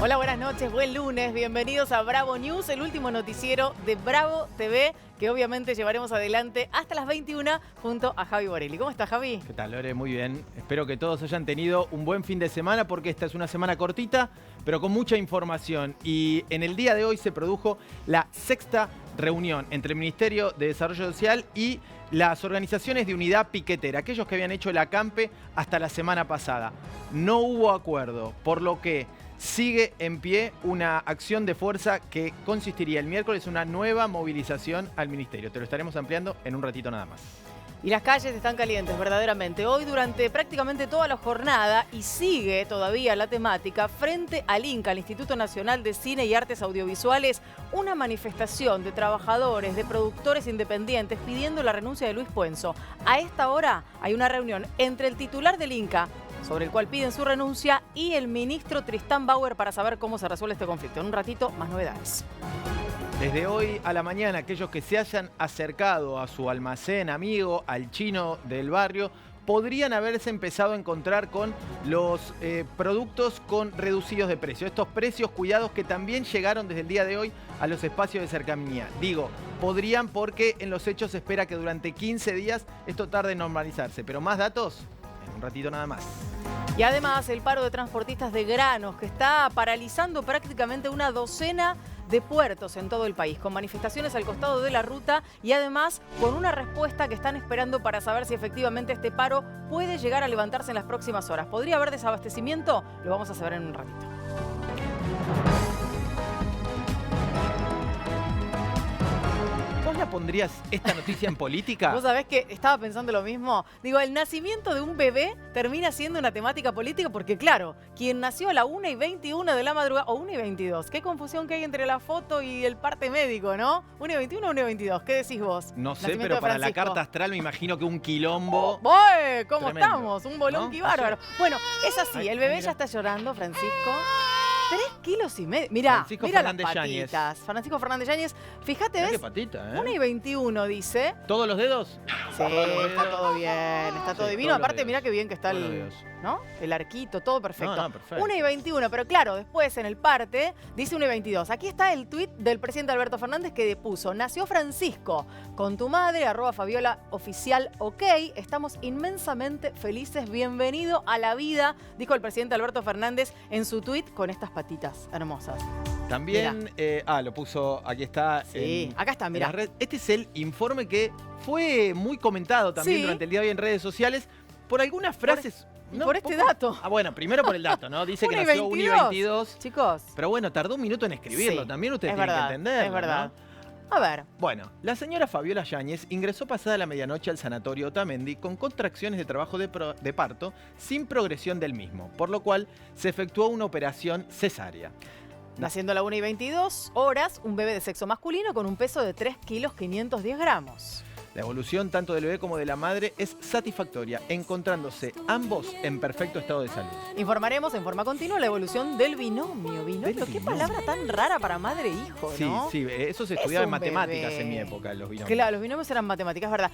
Hola, buenas noches, buen lunes, bienvenidos a Bravo News, el último noticiero de Bravo TV, que obviamente llevaremos adelante hasta las 21 junto a Javi Borelli. ¿Cómo estás, Javi? ¿Qué tal, Lore? Muy bien. Espero que todos hayan tenido un buen fin de semana porque esta es una semana cortita, pero con mucha información. Y en el día de hoy se produjo la sexta reunión entre el Ministerio de Desarrollo Social y las organizaciones de unidad piquetera, aquellos que habían hecho el acampe hasta la semana pasada. No hubo acuerdo, por lo que sigue en pie una acción de fuerza que consistiría el miércoles en una nueva movilización al Ministerio. Te lo estaremos ampliando en un ratito nada más. Y las calles están calientes, verdaderamente. Hoy durante prácticamente toda la jornada, y sigue todavía la temática, frente al INCA, al Instituto Nacional de Cine y Artes Audiovisuales, una manifestación de trabajadores, de productores independientes pidiendo la renuncia de Luis Puenzo. A esta hora hay una reunión entre el titular del INCA, sobre el cual piden su renuncia, y el ministro Tristán Bauer para saber cómo se resuelve este conflicto. En un ratito, más novedades. Desde hoy a la mañana, aquellos que se hayan acercado a su almacén amigo, al chino del barrio, podrían haberse empezado a encontrar con los productos con reducidos de precio. Estos precios cuidados que también llegaron desde el día de hoy a los espacios de cercanía. Digo, podrían porque en los hechos se espera que durante 15 días esto tarde en normalizarse. Pero más datos, en un ratito nada más. Y además el paro de transportistas de granos que está paralizando prácticamente una docena de puertos en todo el país, con manifestaciones al costado de la ruta y además con una respuesta que están esperando para saber si efectivamente este paro puede llegar a levantarse en las próximas horas. ¿Podría haber desabastecimiento? Lo vamos a saber en un ratito. ¿Vos la pondrías esta noticia en política? Vos sabés que estaba pensando lo mismo. Digo, el nacimiento de un bebé termina siendo una temática política porque, claro, quien nació a la 1:21 de la madrugada, o 1:22, qué confusión que hay entre la foto y el parte médico, ¿no? 1:21 o 1:22, ¿qué decís vos? No sé, Nacimiento pero de para la Francisco. carta astral me imagino que un quilombo. ¡Boy! ¿Cómo Tremendo, estamos? Un bolonqui ¿no? bárbaro. Bueno, es así, Ay, el bebé mira. ya está llorando, Francisco. 3,5 kilos. Mirá, Francisco mirá las Fernández Yáñez. patitas. Francisco Fernández Yáñez. Fíjate, Mirá ¿ves? qué patita, ¿eh? 1:21 dice. ¿Todos los dedos? Sí, está todo bien, está todo Sí, divino. todos los Aparte, dedos. mirá qué bien que está Todos los el, dedos. ¿no? El arquito, todo perfecto. No, perfecto. 1:21, pero claro, después en el parte dice 1:22. Aquí está el tuit del presidente Alberto Fernández que puso: nació Francisco, con tu madre, @Fabiola Oficial, ok. Estamos inmensamente felices, bienvenido a la vida, dijo el presidente Alberto Fernández en su tuit con estas patitas hermosas. También, lo puso, aquí está. Sí, acá está, mirá. Este es el informe que fue muy comentado también Sí. durante el día de hoy en redes sociales por algunas frases. por este dato. Bueno, primero por el dato, ¿no? Dice que 1:22. nació 1:22. Chicos, Pero bueno, tardó un minuto en escribirlo. sí, También ustedes es tienen verdad, que entenderlo, es verdad. ¿no? A ver. Bueno, la señora Fabiola Yáñez ingresó pasada la medianoche al sanatorio Otamendi con contracciones de trabajo de parto sin progresión del mismo, por lo cual se efectuó una operación cesárea. Naciendo a la 1:22 horas, un bebé de sexo masculino con un peso de 3,510 kilos. La evolución tanto del bebé como de la madre es satisfactoria, encontrándose ambos en perfecto estado de salud. Informaremos en forma continua la evolución del binomio. ¿Binomio? Qué palabra tan rara para madre e hijo, Sí, ¿no? sí, eso se estudiaba en un matemáticas bebé. en mi época, los binomios. Claro, los binomios eran matemáticas, ¿verdad?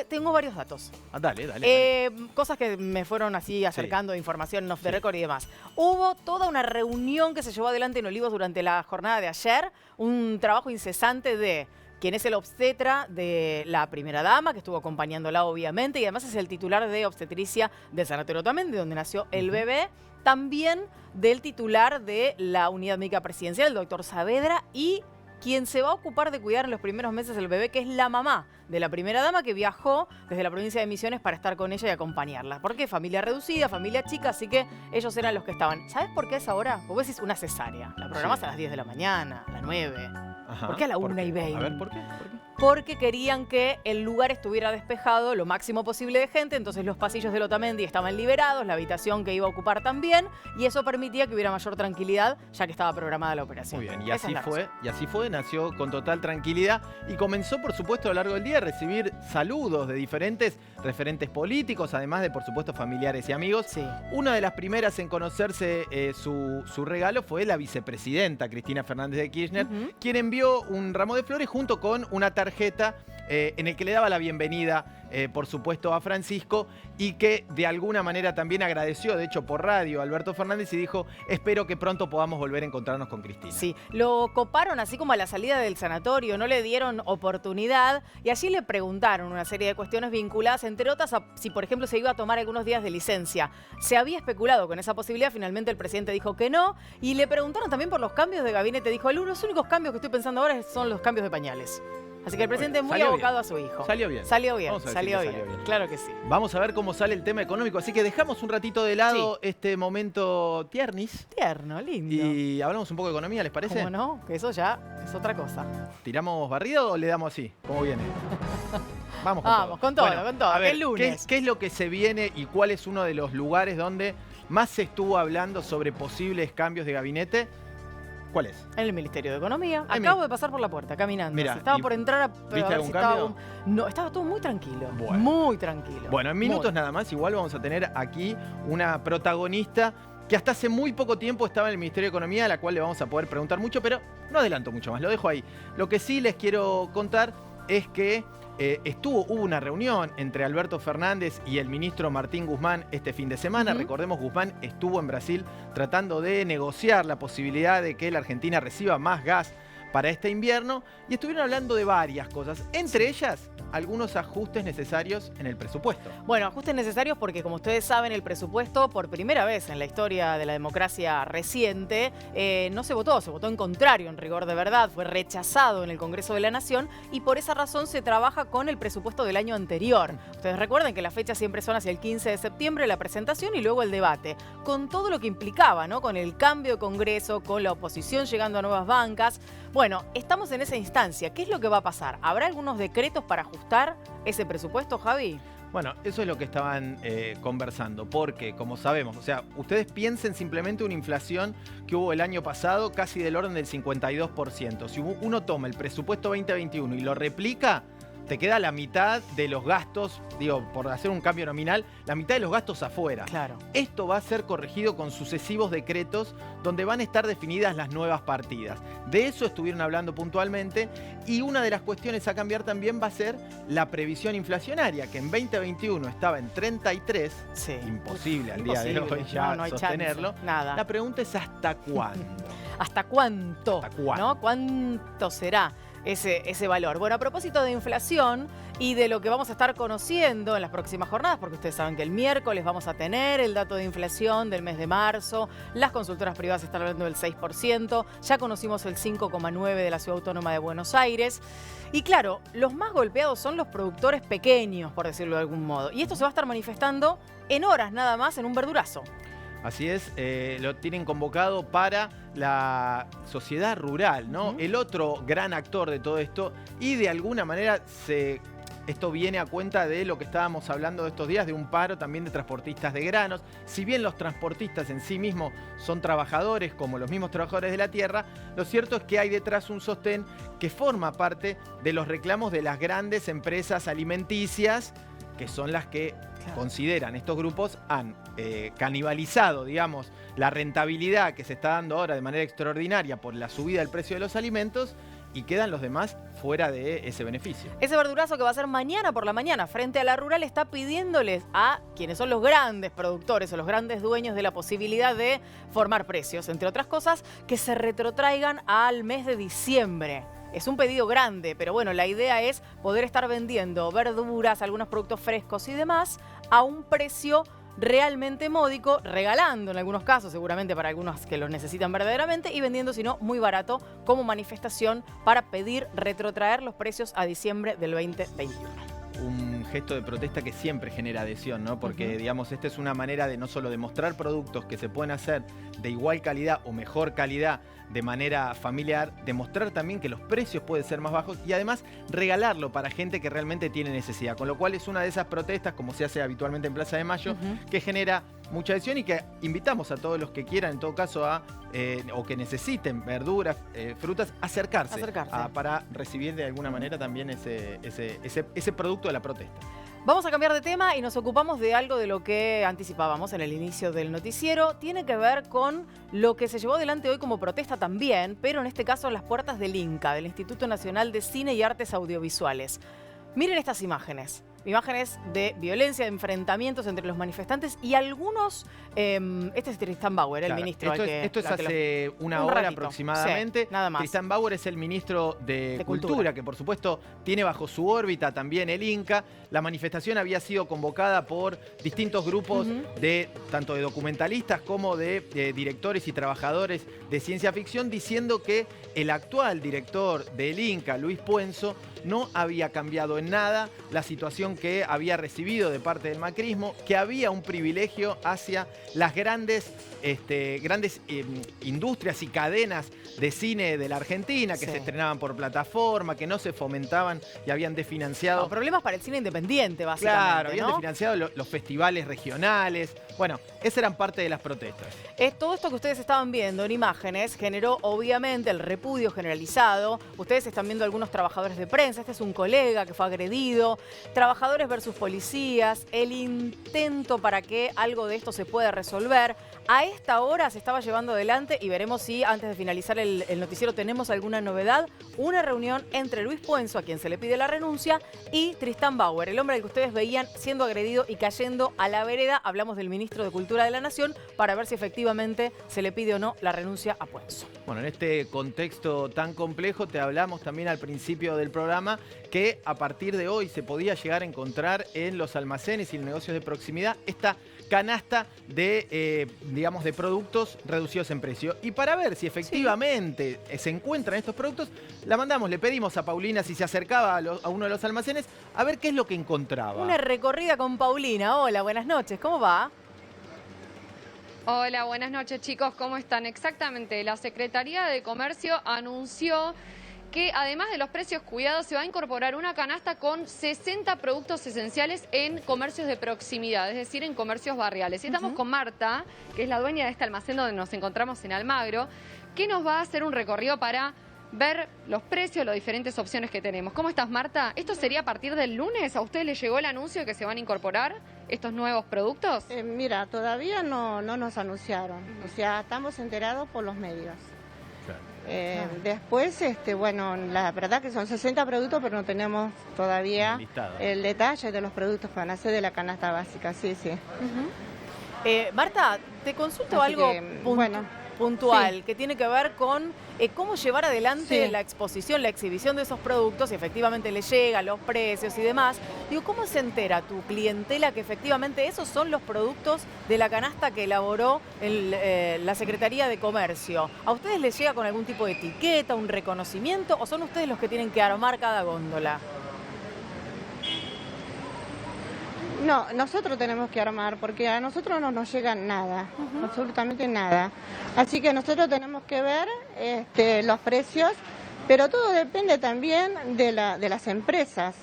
Tengo varios datos. Dale. Cosas que me fueron así acercando de información off the record y demás. Hubo toda una reunión que se llevó adelante en Olivos durante la jornada de ayer, un trabajo incesante de quien es el obstetra de la primera dama, que estuvo acompañándola obviamente, y además es el titular de obstetricia del Sanatorio Otamendi, donde nació el bebé, también del titular de la unidad médica presidencial, el doctor Saavedra, y quien se va a ocupar de cuidar en los primeros meses del bebé, que es la mamá de la primera dama, que viajó desde la provincia de Misiones para estar con ella y acompañarla. Porque familia reducida, familia chica, así que ellos eran los que estaban. ¿Sabes por qué es ahora? Porque vos decís una cesárea. La programás a las 10 de la mañana, a las 9. Ajá. ¿Por qué a la ¿Por 1:20? qué? A ver, ¿por qué? Porque querían que el lugar estuviera despejado lo máximo posible de gente, entonces los pasillos del Otamendi estaban liberados, la habitación que iba a ocupar también, y eso permitía que hubiera mayor tranquilidad, ya que estaba programada la operación. Muy bien, y Esa así es la fue, razón. nació con total tranquilidad y comenzó, por supuesto, a lo largo del día a recibir saludos de diferentes referentes políticos, además de, por supuesto, familiares y amigos. Sí. Una de las primeras en conocerse su regalo fue la vicepresidenta Cristina Fernández de Kirchner, Ujú. quien envió un ramo de flores junto con una tarjeta en el que le daba la bienvenida, por supuesto, a Francisco y que de alguna manera también agradeció, de hecho, por radio a Alberto Fernández y dijo, espero que pronto podamos volver a encontrarnos con Cristina. Sí, lo coparon así como a la salida del sanatorio, no le dieron oportunidad y allí le preguntaron una serie de cuestiones vinculadas, entre otras, a si por ejemplo se iba a tomar algunos días de licencia. Se había especulado con esa posibilidad, finalmente el presidente dijo que no y le preguntaron también por los cambios de gabinete. Dijo, los únicos cambios que estoy pensando ahora son los cambios de pañales. Así que el presidente muy abocado a su hijo. Salió bien. Salió bien, salió bien. Claro que sí. Vamos a ver cómo sale el tema económico. Así que dejamos un ratito de lado este momento tiernis. Tierno, lindo. Y hablamos un poco de economía, ¿les parece? ¿Cómo no? Que eso ya es otra cosa. ¿Tiramos barrido o le damos así? ¿Cómo viene? Vamos con todo. Bueno, con todo. A ver, el lunes. ¿qué es lo que se viene y cuál es uno de los lugares donde más se estuvo hablando sobre posibles cambios de gabinete? ¿Cuál es? En el Ministerio de Economía. Acabo de pasar por la puerta, caminando. Mirá, estaba por entrar ¿viste algún cambio? No, estaba todo muy tranquilo. Bueno. Muy tranquilo. Bueno, en minutos nada más, igual vamos a tener aquí una protagonista que hasta hace muy poco tiempo estaba en el Ministerio de Economía, a la cual le vamos a poder preguntar mucho, pero no adelanto mucho más, lo dejo ahí. Lo que sí les quiero contar es que hubo una reunión entre Alberto Fernández y el ministro Martín Guzmán este fin de semana. Recordemos, Guzmán estuvo en Brasil tratando de negociar la posibilidad de que la Argentina reciba más gas para este invierno y estuvieron hablando de varias cosas, entre ellas algunos ajustes necesarios en el presupuesto. Bueno, ajustes necesarios porque, como ustedes saben, el presupuesto, por primera vez en la historia de la democracia reciente, no se votó en contrario, en rigor de verdad, fue rechazado en el Congreso de la Nación y por esa razón se trabaja con el presupuesto del año anterior. Ustedes recuerden que las fechas siempre son hacia el 15 de septiembre, la presentación y luego el debate, con todo lo que implicaba, ¿no? Con el cambio de Congreso, con la oposición llegando a nuevas bancas. Bueno, estamos en esa instancia. ¿Qué es lo que va a pasar? ¿Habrá algunos decretos para ajustar ese presupuesto, Javi? Bueno, eso es lo que estaban conversando, porque, como sabemos, o sea, ustedes piensen simplemente una inflación que hubo el año pasado casi del orden del 52%. Si uno toma el presupuesto 2021 y lo replica, te queda la mitad de los gastos, digo, por hacer un cambio nominal, la mitad de los gastos afuera. Claro. Esto va a ser corregido con sucesivos decretos donde van a estar definidas las nuevas partidas. De eso estuvieron hablando puntualmente y una de las cuestiones a cambiar también va a ser la previsión inflacionaria, que en 2021 estaba en 33, imposible al día de hoy ya no hay sostenerlo. Chance, nada. La pregunta es ¿hasta cuándo? ¿Hasta cuánto? ¿Hasta cuándo? ¿No? ¿Cuánto será ese valor? Bueno, a propósito de inflación y de lo que vamos a estar conociendo en las próximas jornadas, porque ustedes saben que el miércoles vamos a tener el dato de inflación del mes de marzo, las consultoras privadas están hablando del 6%, ya conocimos el 5,9% de la Ciudad Autónoma de Buenos Aires. Y claro, los más golpeados son los productores pequeños, por decirlo de algún modo. Y esto se va a estar manifestando en horas nada más en un verdurazo. Así es, lo tienen convocado para la sociedad rural, ¿no? El otro gran actor de todo esto y de alguna manera esto viene a cuenta de lo que estábamos hablando de estos días, de un paro también de transportistas de granos. Si bien los transportistas en sí mismos son trabajadores, como los mismos trabajadores de la tierra, lo cierto es que hay detrás un sostén que forma parte de los reclamos de las grandes empresas alimenticias, que son las que consideran estos grupos han canibalizado, digamos, la rentabilidad que se está dando ahora de manera extraordinaria por la subida del precio de los alimentos y quedan los demás fuera de ese beneficio. Ese verdurazo que va a ser mañana por la mañana frente a la rural está pidiéndoles a quienes son los grandes productores o los grandes dueños de la posibilidad de formar precios, entre otras cosas, que se retrotraigan al mes de diciembre. Es un pedido grande, pero bueno, la idea es poder estar vendiendo verduras, algunos productos frescos y demás a un precio realmente módico, regalando en algunos casos, seguramente para algunos que los necesitan verdaderamente, y vendiendo, si no, muy barato como manifestación para pedir retrotraer los precios a diciembre del 2021. Un gesto de protesta que siempre genera adhesión, ¿no? Porque, digamos, esta es una manera de no solo demostrar productos que se pueden hacer de igual calidad o mejor calidad de manera familiar, demostrar también que los precios pueden ser más bajos y además regalarlo para gente que realmente tiene necesidad. Con lo cual es una de esas protestas, como se hace habitualmente en Plaza de Mayo, que genera mucha adhesión y que invitamos a todos los que quieran, en todo caso, o que necesiten verduras, frutas, acercarse. Para recibir de alguna manera también ese producto de la protesta. Vamos a cambiar de tema y nos ocupamos de algo de lo que anticipábamos en el inicio del noticiero. Tiene que ver con lo que se llevó adelante hoy como protesta también, pero en este caso en las puertas del INCA, del Instituto Nacional de Cine y Artes Audiovisuales. Miren estas imágenes. Imágenes de violencia, de enfrentamientos entre los manifestantes y algunos... este es Tristan Bauer, el ministro. Esto es hace una hora ratito, aproximadamente. Sí, nada más. Tristan Bauer es el ministro de Cultura, que por supuesto tiene bajo su órbita también el Inca. La manifestación había sido convocada por distintos grupos tanto de documentalistas como de directores y trabajadores de ciencia ficción, diciendo que el actual director del Inca, Luis Puenzo, no había cambiado en nada la situación que había recibido de parte del macrismo, que había un privilegio hacia las grandes industrias y cadenas de cine de la Argentina, que se estrenaban por plataforma, que no se fomentaban y habían desfinanciado... problemas para el cine independiente, básicamente. Claro, habían desfinanciado los festivales regionales. Bueno, esas eran parte de las protestas. Todo esto que ustedes estaban viendo en imágenes generó obviamente el repudio generalizado. Ustedes están viendo algunos trabajadores de prensa. Este es un colega que fue agredido. Trabajadores versus policías. El intento para que algo de esto se pueda resolver. A esta hora se estaba llevando adelante y veremos si antes de finalizar el noticiero tenemos alguna novedad. Una reunión entre Luis Puenzo, a quien se le pide la renuncia, y Tristan Bauer, el hombre al que ustedes veían siendo agredido y cayendo a la vereda. Hablamos del ministro de Cultura de la Nación para ver si efectivamente se le pide o no la renuncia a Puenzo. Bueno, en este contexto tan complejo te hablamos también al principio del programa que a partir de hoy se podía llegar a encontrar en los almacenes y en negocios de proximidad esta canasta de, digamos, de productos reducidos en precio. Y para ver si efectivamente se encuentran estos productos, la mandamos, le pedimos a Paulina si se acercaba a uno de los almacenes a ver qué es lo que encontraba. Una recorrida con Paulina. Hola, buenas noches, ¿cómo va? Hola, buenas noches chicos, ¿cómo están? Exactamente, la Secretaría de Comercio anunció que además de los precios cuidados se va a incorporar una canasta con 60 productos esenciales en comercios de proximidad, es decir, en comercios barriales. Y estamos con Marta, que es la dueña de este almacén donde nos encontramos en Almagro, que nos va a hacer un recorrido para ver los precios, las diferentes opciones que tenemos. ¿Cómo estás, Marta? ¿Esto sería a partir del lunes? ¿A ustedes les llegó el anuncio de que se van a incorporar estos nuevos productos? Mira, todavía no nos anunciaron. O sea, estamos enterados por los medios. Después, bueno, la verdad que son 60 productos, pero no tenemos todavía el detalle de los productos que van a ser de la canasta básica. Sí, sí. Marta, te consulto Así algo que, puntual, que tiene que ver con cómo llevar adelante la exposición, la exhibición de esos productos, si efectivamente le llegan los precios y demás. Digo, ¿cómo se entera tu clientela que efectivamente esos son los productos de la canasta que elaboró la Secretaría de Comercio? ¿A ustedes les llega con algún tipo de etiqueta, un reconocimiento, o son ustedes los que tienen que armar cada góndola? No, nosotros tenemos que armar, porque a nosotros no nos llega nada, absolutamente nada. Así que nosotros tenemos que ver los precios, pero todo depende también de las empresas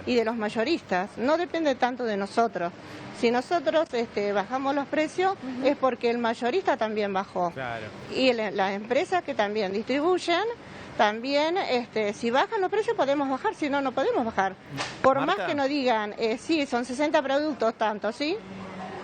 y de los mayoristas. No depende tanto de nosotros. Si nosotros bajamos los precios es porque el mayorista también bajó. Y las empresas que también distribuyen, también si bajan los precios podemos bajar, si no, no podemos bajar. Por Marta, más que nos digan, sí, son 60 productos, tanto, ¿sí?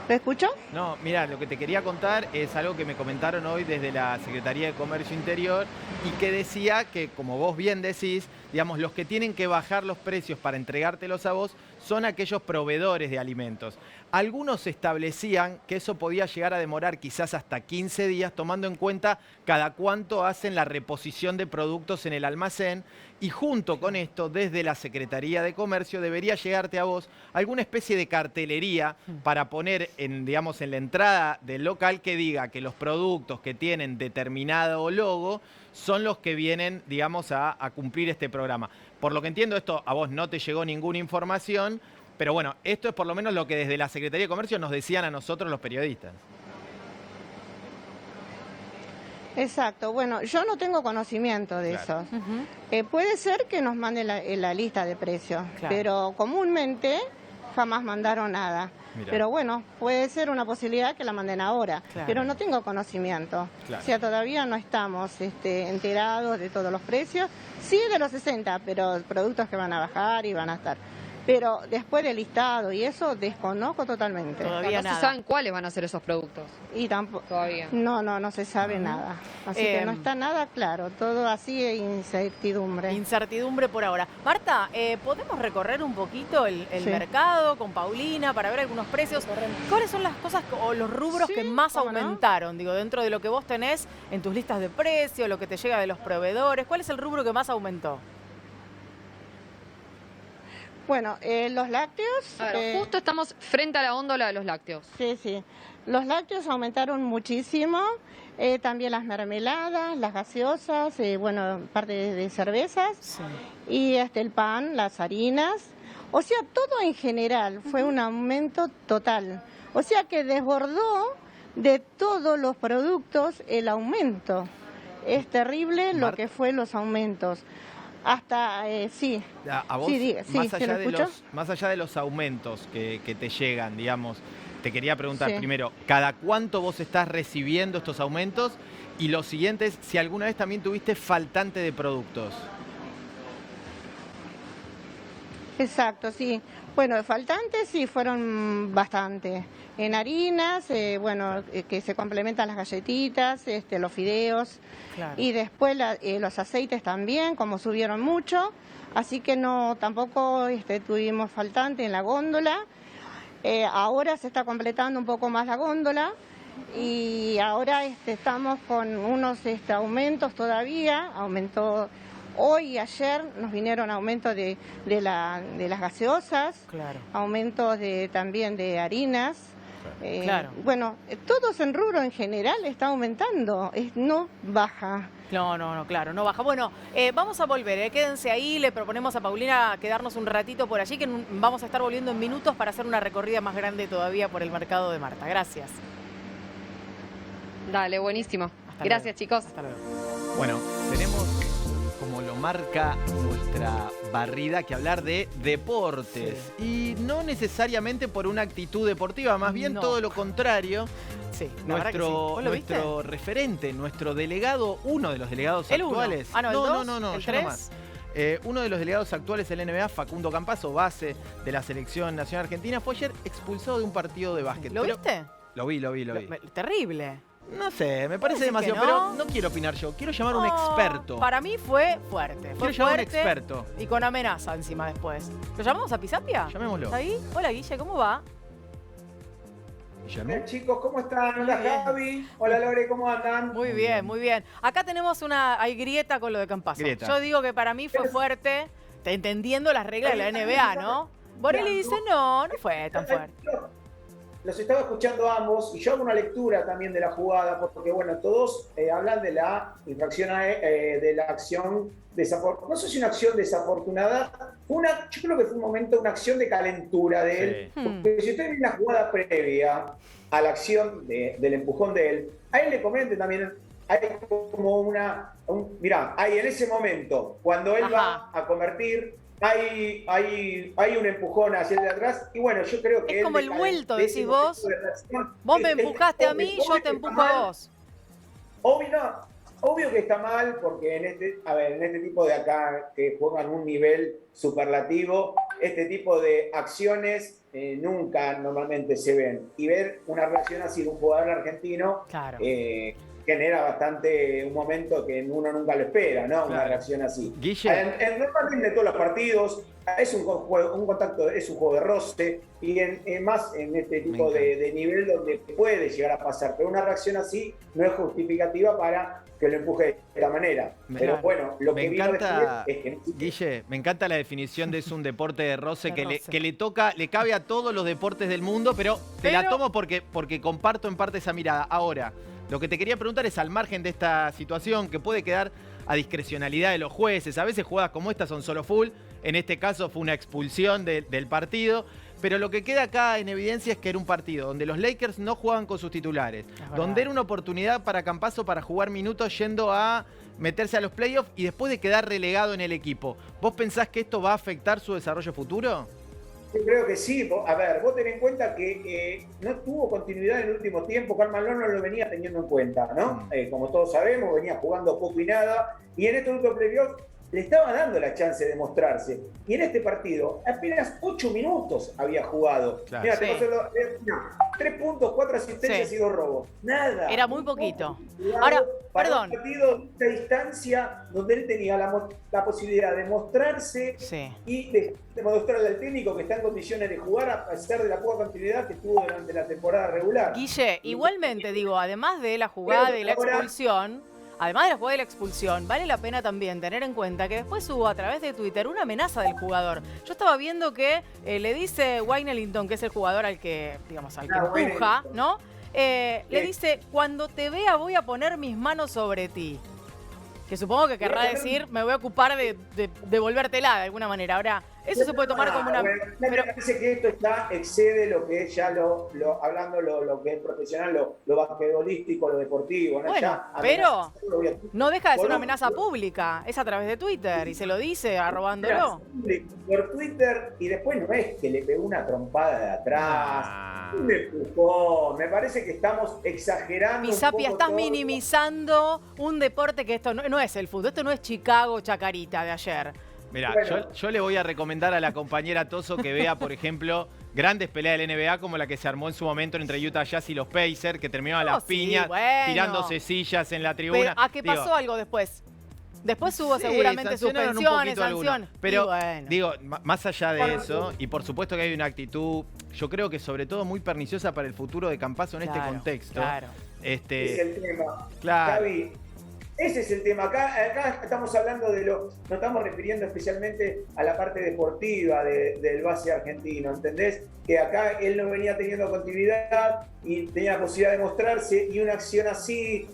¿Lo escuchó? No, mira, lo que te quería contar es algo que me comentaron hoy desde la Secretaría de Comercio Interior y que decía que, como vos bien decís, digamos, los que tienen que bajar los precios para entregártelos a vos son aquellos proveedores de alimentos. Algunos establecían que eso podía llegar a demorar quizás hasta 15 días, tomando en cuenta cada cuánto hacen la reposición de productos en el almacén, y junto con esto, desde la Secretaría de Comercio debería llegarte a vos alguna especie de cartelería para poner digamos, en la entrada del local que diga que los productos que tienen determinado logo son los que vienen, digamos, a cumplir este programa. Por lo que entiendo, esto a vos no te llegó ninguna información, pero bueno, esto es por lo menos lo que desde la Secretaría de Comercio nos decían a nosotros los periodistas. Exacto, bueno, yo no tengo conocimiento de eso. Puede ser que nos manden la lista de precios, pero comúnmente jamás mandaron nada. Mirá. Pero bueno, puede ser una posibilidad que la manden ahora, pero no tengo conocimiento. O sea, todavía no estamos enterados de todos los precios. Sí de los 60, pero productos que van a bajar y van a estar. pero después del listado y eso desconozco totalmente. Todavía No nada. se saben cuáles van a ser esos productos Y tampoco, todavía. no se sabe nada. Así que no está nada claro, todo así es incertidumbre. Incertidumbre por ahora. Marta, ¿podemos recorrer un poquito el Sí. mercado con Paulina para ver algunos precios? ¿Cuáles son las cosas o los rubros Sí, que más cómo no. aumentaron? Digo, dentro de lo que vos tenés en tus listas de precios, lo que te llega de los proveedores, ¿cuál es el rubro que más aumentó? Bueno, los lácteos... A ver, justo estamos frente a la góndola de los lácteos. Sí. Los lácteos aumentaron muchísimo, también las mermeladas, las gaseosas, bueno, parte de cervezas, Sí. y el pan, las harinas. O sea, todo en general fue un aumento total. O sea que desbordó de todos los productos el aumento. Es terrible lo que fue los aumentos. Hasta, sí. A vos, Sí, diga, sí, más, ¿se allá lo de escucho? más allá de los aumentos que te llegan, digamos, te quería preguntar Sí. primero, ¿cada cuánto vos estás recibiendo estos aumentos? Y lo siguiente es, si alguna vez también tuviste faltante de productos. Exacto, sí. Bueno, faltantes sí fueron bastante. En harinas, bueno, que se complementan las galletitas, los fideos. Claro. Y después los aceites también, como subieron mucho. Así que no, tampoco tuvimos faltante en la góndola. Ahora se está completando un poco más la góndola. Y ahora estamos con unos aumentos todavía. Aumentó hoy y ayer, nos vinieron aumentos de las gaseosas, Claro. aumentos también de harinas. Claro. Bueno, todos en rubro en general está aumentando, no baja. No, claro, no baja. Bueno, vamos a volver, quédense ahí, le proponemos a Paulina quedarnos un ratito por allí, que vamos a estar volviendo en minutos para hacer una recorrida más grande todavía por el mercado de Marta. Gracias. Dale, buenísimo. Hasta Gracias, luego. chicos. Hasta luego. Bueno, tenemos, como lo marca nuestra barrida, que hablar de deportes. Y no necesariamente por una actitud deportiva, más bien No. todo lo contrario. Sí, la verdad que sí. ¿Vos lo viste? Nuestro referente, nuestro delegado, uno de los delegados ¿El uno? actuales. Ah, no, ¿el dos? no, ¿El ya tres? no más. Uno de los delegados actuales del NBA, Facundo Campazo, base de la Selección Nacional Argentina, fue ayer expulsado de un partido de básquet. ¿Lo Pero- viste? Lo vi. Terrible. No sé, me parece decís demasiado, que no? pero no quiero opinar yo. Quiero llamar a un No, experto. Para mí fue fuerte. Fue Quiero llamar a un fuerte experto. y con amenaza encima después. ¿Lo llamamos a Pisapia? Llamémoslo. ¿Está ahí? Hola, Guille, ¿cómo va? Guillermo. Hola chicos, ¿cómo están? Hola Muy bien. Javi, hola Lore, ¿cómo andan? Muy bien, muy bien. Acá tenemos hay grieta con lo de Campazo. Grieta. Yo digo que para mí fue fuerte, entendiendo las reglas de la NBA, ¿no? Borelli dice, no fue tan fuerte. Los estaba escuchando a ambos y yo hago una lectura también de la jugada porque, bueno, todos hablan de la infracción, de la acción desafortunada. No sé si una acción desafortunada, yo creo que fue un momento, una acción de calentura de él. Sí. Porque si usted ve la jugada previa a la acción del empujón de él, a él le comenten también, hay como mirá, hay en ese momento, cuando él va a convertir, hay un empujón hacia el de atrás y bueno, yo creo que Es como el vuelto, decís vos. Vos me empujaste a mí, yo te empujo a vos. Obvio que está mal porque en este tipo de acá que juegan un nivel superlativo, este tipo de acciones nunca normalmente se ven. Y ver una reacción así de un jugador argentino Claro. genera bastante un momento que uno nunca lo espera, ¿no? Una Claro. reacción así. Guille. Normalmente en todos los partidos es un contacto, es un juego de roce y más en este tipo de nivel donde puede llegar a pasar. Pero una reacción así no es justificativa para que lo empuje de esta manera. Pero bueno, lo Me que vino encanta, después es que no. Guille, me encanta la definición de es un deporte de roce De que roce. le cabe a todos los deportes del mundo, pero te la Pero- tomo porque comparto en parte esa mirada. Ahora, lo que te quería preguntar es, al margen de esta situación que puede quedar a discrecionalidad de los jueces, a veces jugadas como esta son solo full, en este caso fue una expulsión del partido, pero lo que queda acá en evidencia es que era un partido donde los Lakers no jugaban con sus titulares, verdad. donde era una oportunidad para Campazo para jugar minutos yendo a meterse a los playoffs y después de quedar relegado en el equipo. ¿Vos pensás que esto va a afectar su desarrollo futuro? Yo creo que sí. A ver, vos tenés en cuenta que no tuvo continuidad en el último tiempo. Karl Malone no lo venía teniendo en cuenta, ¿no? Como todos sabemos, venía jugando poco y nada. Y en este último playoff le estaba dando la chance de mostrarse. Y en este partido, apenas 8 minutos había jugado. Claro. Mira, Sí. 3 puntos, 4 asistencias Sí. y 2 robos. Nada. Era muy poquito. Jugado Ahora, para perdón. un partido de esta distancia donde él tenía la posibilidad de mostrarse Sí. y de demostrarle al técnico que está en condiciones de jugar a pesar de la poca continuidad que tuvo durante la temporada regular. Guille, igualmente digo, además de la jugada y la expulsión, vale la pena también tener en cuenta que después hubo a través de Twitter una amenaza del jugador. Yo estaba viendo que le dice Wijnaldum, que es el jugador al que, digamos, al que empuja, ¿no? Le dice, cuando te vea voy a poner mis manos sobre ti. Que supongo que querrá decir, me voy a ocupar de devolvértela de alguna manera. Ahora, eso se puede tomar como una... Bueno, me parece que esto ya excede lo que es ya hablando lo que es profesional, lo basquetbolístico, lo deportivo. ¿no? Bueno, Ya, pero no deja de ser una Por- amenaza pública. Es a través de Twitter y se lo dice arrobándolo. por Twitter y después no es que le pegó una trompada de atrás, un empujón. Me parece que estamos exagerando. Pisapia, un poco estás todo. minimizando un deporte que esto no es el fútbol. Esto no es Chicago Chacarita de ayer. Mira, Bueno. yo le voy a recomendar a la compañera Toso que vea, por ejemplo, grandes peleas del NBA como la que se armó en su momento entre Utah Jazz y los Pacers, que terminaron a las sí, piñas, bueno. tirándose sillas en la tribuna. Pero, ¿a qué Digo, pasó algo después? Después hubo sí, seguramente sancionaron un suspensiones, poquito algunos. sanciones. Pero, Y bueno. digo, más allá de eso, y por supuesto que hay una actitud, yo creo que sobre todo muy perniciosa para el futuro de Campazzo en este Claro, contexto. claro. Ese es el tema. Claro. Gaby, ese es el tema. Acá estamos hablando nos estamos refiriendo especialmente a la parte deportiva del base argentino, ¿entendés? Que acá él no venía teniendo continuidad y tenía la posibilidad de mostrarse y una acción así,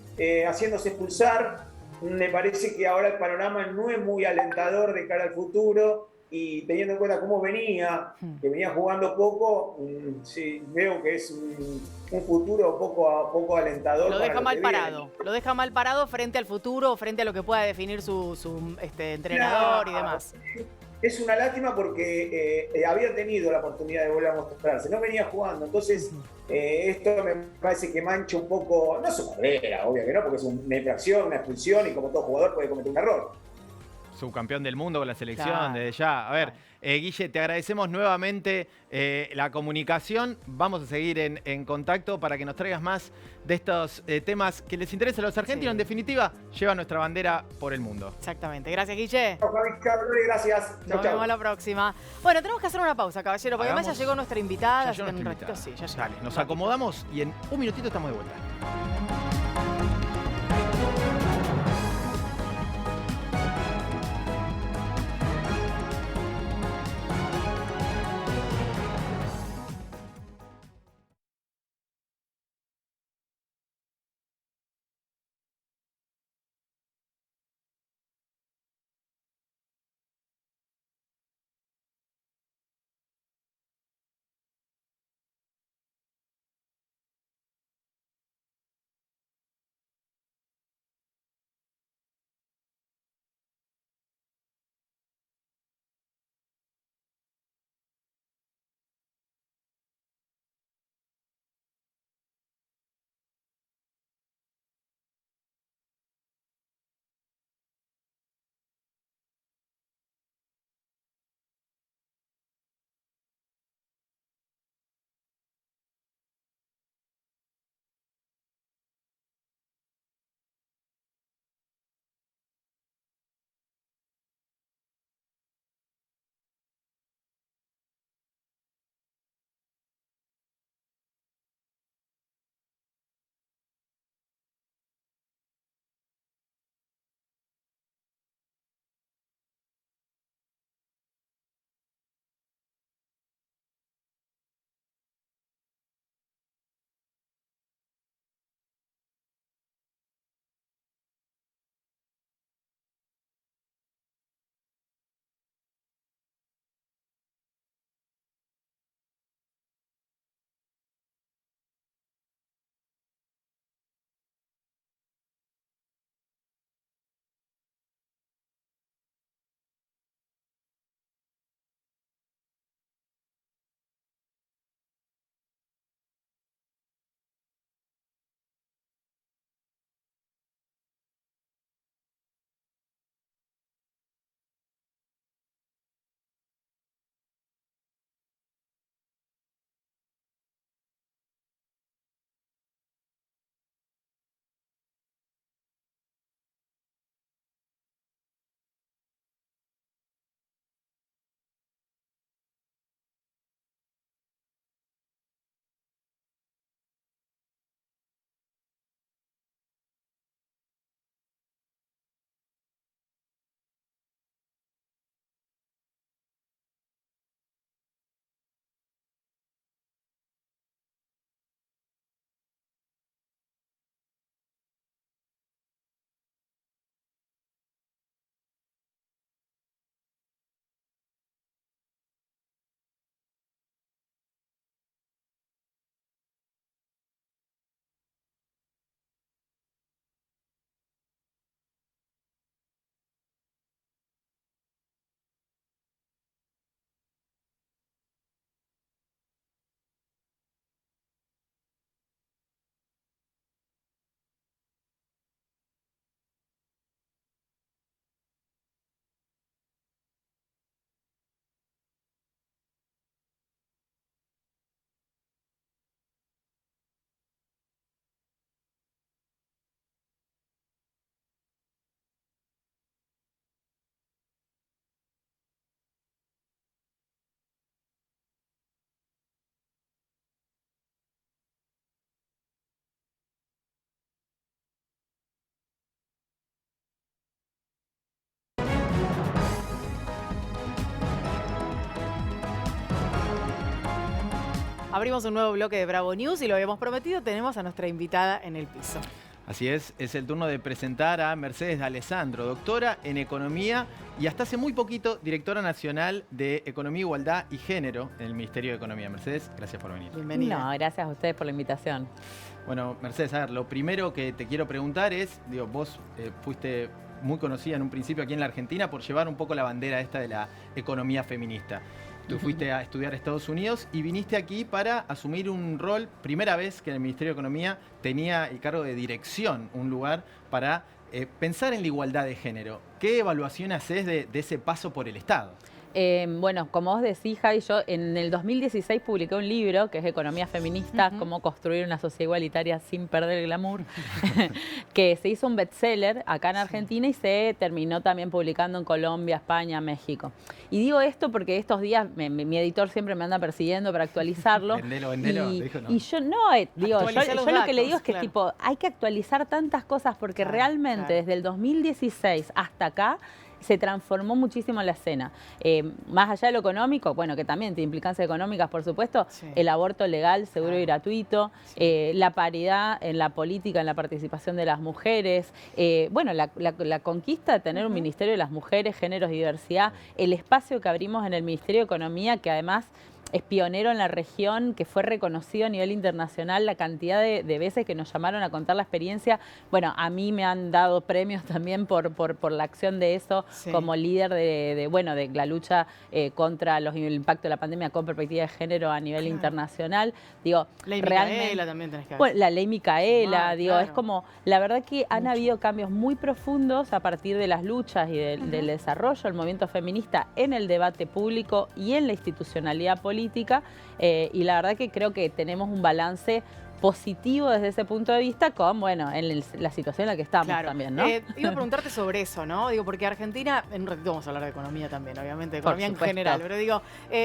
haciéndose expulsar, me parece que ahora el panorama no es muy alentador de cara al futuro. Y teniendo en cuenta cómo venía, que venía jugando poco, sí, veo que es un futuro poco alentador. Lo para deja lo mal que viene. parado. Lo deja mal parado frente al futuro, frente a lo que pueda definir su entrenador y demás. Es una lástima porque había tenido la oportunidad de volver a mostrarse, no venía jugando, entonces esto me parece que mancha un poco, no su carrera, obvio que no, porque es una infracción, una expulsión y como todo jugador puede cometer un error. Subcampeón del mundo con la selección, Claro. desde ya. A ver, Guille, te agradecemos nuevamente la comunicación. Vamos a seguir en contacto para que nos traigas más de estos temas que les interesan a los argentinos. Sí. En definitiva, lleva nuestra bandera por el mundo. Exactamente. Gracias, Guille. Gracias. Nos Chau, vemos chau. la próxima. Bueno, tenemos que hacer una pausa, caballero, porque además ya Hagamos- llegó nuestra invitada. Ya así llegó que en un nuestra ratito invitada. sí, ya llegó. Dale, nos Un ratito. acomodamos y en un minutito estamos de vuelta. Abrimos un nuevo bloque de Bravo News y lo habíamos prometido, tenemos a nuestra invitada en el piso. Así es el turno de presentar a Mercedes D'Alessandro, doctora en Economía y hasta hace muy poquito directora nacional de Economía, Igualdad y Género en el Ministerio de Economía. Mercedes, gracias por venir. Bienvenida. No, gracias a ustedes por la invitación. Bueno, Mercedes, a ver, lo primero que te quiero preguntar es, vos fuiste muy conocida en un principio aquí en la Argentina por llevar un poco la bandera esta de la economía feminista. Tú fuiste a estudiar a Estados Unidos y viniste aquí para asumir un rol, primera vez que en el Ministerio de Economía tenía el cargo de dirección, un lugar para pensar en la igualdad de género. ¿Qué evaluación haces de ese paso por el Estado? Bueno, como vos decís, Javi, yo en el 2016 publiqué un libro que es Economía Feminista, Cómo construir una sociedad igualitaria sin perder el glamour, que se hizo un bestseller acá en Argentina y se terminó también publicando en Colombia, España, México. Y digo esto porque estos días mi editor siempre me anda persiguiendo para actualizarlo. Vendelo, dijo no. Y yo no, digo, yo lo que le digo es que tipo, hay que actualizar tantas cosas porque realmente desde el 2016 hasta acá se transformó muchísimo la escena. Más allá de lo económico, bueno, que también tiene implicancias económicas, por supuesto, el aborto legal, seguro y gratuito, la paridad en la política, en la participación de las mujeres, bueno, la conquista de tener un Ministerio de las Mujeres, Géneros y Diversidad, el espacio que abrimos en el Ministerio de Economía, que además es pionero en la región, que fue reconocido a nivel internacional, la cantidad de veces que nos llamaron a contar la experiencia. Bueno, a mí me han dado premios también por la acción de eso, como líder de la lucha contra el impacto de la pandemia con perspectiva de género a nivel internacional. Digo, Ley Micaela también tenés que ver. Bueno, la Ley Micaela, es como, la verdad que han habido cambios muy profundos a partir de las luchas y del desarrollo del movimiento feminista en el debate público y en la institucionalidad política. Y la verdad que creo que tenemos un balance positivo desde ese punto de vista con, bueno, en la situación en la que estamos también, ¿no? Iba a preguntarte sobre eso, ¿no? Digo, porque Argentina, en un ratito vamos a hablar de economía también, obviamente, de economía en general, pero digo,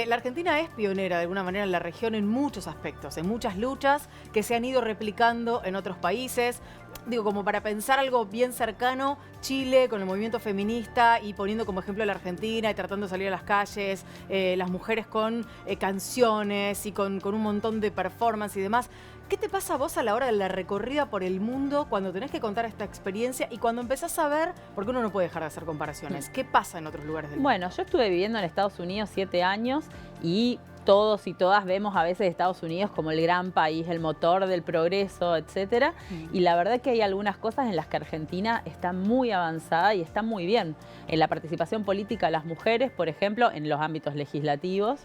la Argentina es pionera de alguna manera en la región en muchos aspectos, en muchas luchas que se han ido replicando en otros países. Digo, como para pensar algo bien cercano, Chile con el movimiento feminista y poniendo como ejemplo a la Argentina y tratando de salir a las calles, las mujeres con canciones y con un montón de performance y demás. ¿Qué te pasa a vos a la hora de la recorrida por el mundo cuando tenés que contar esta experiencia y cuando empezás a ver, porque uno no puede dejar de hacer comparaciones, qué pasa en otros lugares del mundo? Bueno, yo estuve viviendo en Estados Unidos 7 años y todos y todas vemos a veces Estados Unidos como el gran país, el motor del progreso, etcétera. Y la verdad que hay algunas cosas en las que Argentina está muy avanzada y está muy bien. En la participación política de las mujeres, por ejemplo, en los ámbitos legislativos.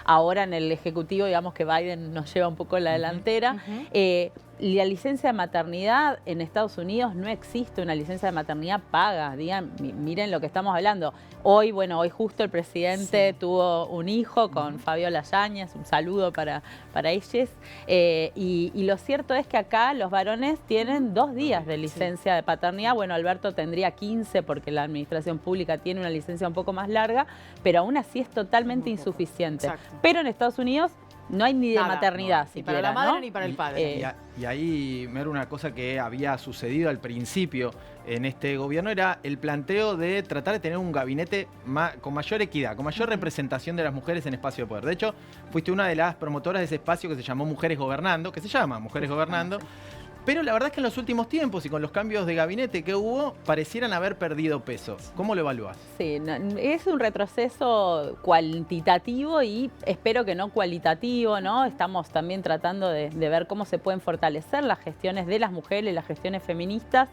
Ahora en el Ejecutivo, digamos que Biden nos lleva un poco la delantera. La licencia de maternidad en Estados Unidos no existe una licencia de maternidad paga. Digan, miren lo que estamos hablando. Hoy justo el presidente tuvo un hijo con Fabiola Yáñez, un saludo para ellos. Y lo cierto es que acá los varones tienen 2 días de licencia de paternidad. Bueno, Alberto tendría 15 porque la administración pública tiene una licencia un poco más larga, pero aún así es totalmente insuficiente. Exacto. Pero en Estados Unidos no hay ni de maternidad siquiera, ni para la madre ni para el padre. Y ahí, Mer, una cosa que había sucedido al principio en este gobierno era el planteo de tratar de tener un gabinete con mayor equidad, con mayor representación de las mujeres en espacio de poder. De hecho, fuiste una de las promotoras de ese espacio que se llamó Mujeres Gobernando, que se llama Mujeres Gobernando. Pero la verdad es que en los últimos tiempos y con los cambios de gabinete que hubo, parecieran haber perdido peso. ¿Cómo lo evalúas? Sí, es un retroceso cuantitativo y espero que no cualitativo, ¿no? Estamos también tratando de ver cómo se pueden fortalecer las gestiones de las mujeres, las gestiones feministas.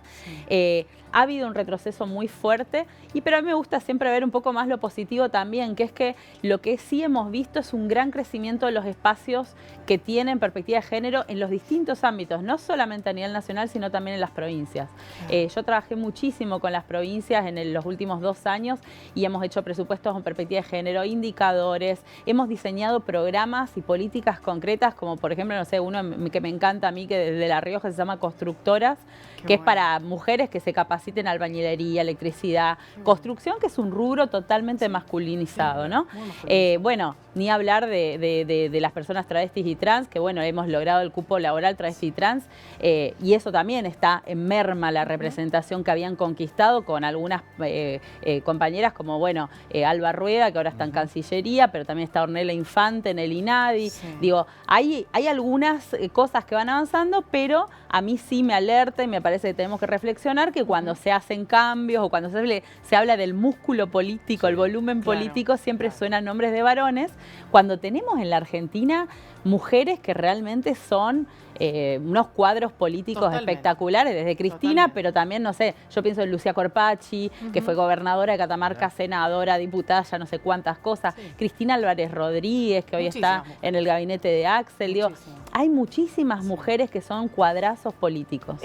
Ha habido un retroceso muy fuerte, pero a mí me gusta siempre ver un poco más lo positivo también, que es que lo que sí hemos visto es un gran crecimiento de los espacios que tienen perspectiva de género en los distintos ámbitos, no solamente a nivel nacional, sino también en las provincias. Yo trabajé muchísimo con las provincias en los últimos 2 años y hemos hecho presupuestos con perspectiva de género, indicadores, hemos diseñado programas y políticas concretas, como por ejemplo, no sé, uno que me encanta a mí, que desde La Rioja se llama Constructoras, que es para mujeres que se capaciten albañilería, electricidad, construcción, que es un rubro totalmente masculinizado, ¿no? Bueno, ni hablar de las personas travestis y trans, que bueno, hemos logrado el cupo laboral travesti y trans, y eso también está en merma la representación que habían conquistado con algunas compañeras como, bueno, Alba Rueda, que ahora está en Cancillería, pero también está Ornella Infante en el INADI. Sí. Digo, hay algunas cosas que van avanzando, pero a mí sí me alerta y me parece que tenemos que reflexionar que cuando se hacen cambios o cuando se habla del músculo político, el volumen político, siempre suenan nombres de varones, cuando tenemos en la Argentina mujeres que realmente son unos cuadros políticos espectaculares, desde Cristina, pero también, no sé, yo pienso en Lucía Corpacci, que fue gobernadora de Catamarca, senadora, diputada, ya no sé cuántas cosas, Cristina Álvarez Rodríguez, que hoy está en el gabinete de Axel, digo, hay muchísimas mujeres que son cuadrazos políticos.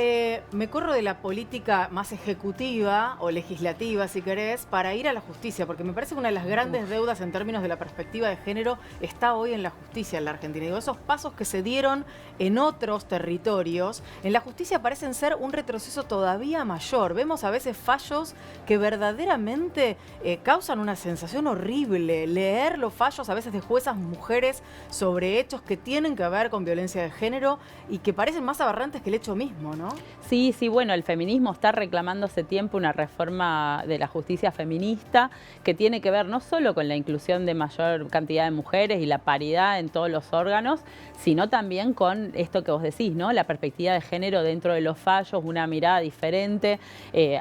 Me corro de la política más ejecutiva o legislativa, si querés, para ir a la justicia, porque me parece que una de las grandes deudas en términos de la perspectiva de género está hoy en la justicia en la Argentina. Digo, esos pasos que se dieron en otros territorios, en la justicia parecen ser un retroceso todavía mayor. Vemos a veces fallos que verdaderamente causan una sensación horrible. Leer los fallos a veces de juezas mujeres sobre hechos que tienen que ver con violencia de género y que parecen más aberrantes que el hecho mismo, ¿no? Sí, sí, bueno, el feminismo está reclamando hace tiempo una reforma de la justicia feminista que tiene que ver no solo con la inclusión de mayor cantidad de mujeres y la paridad en todos los órganos, sino también con esto que vos decís, ¿no? La perspectiva de género dentro de los fallos, una mirada diferente.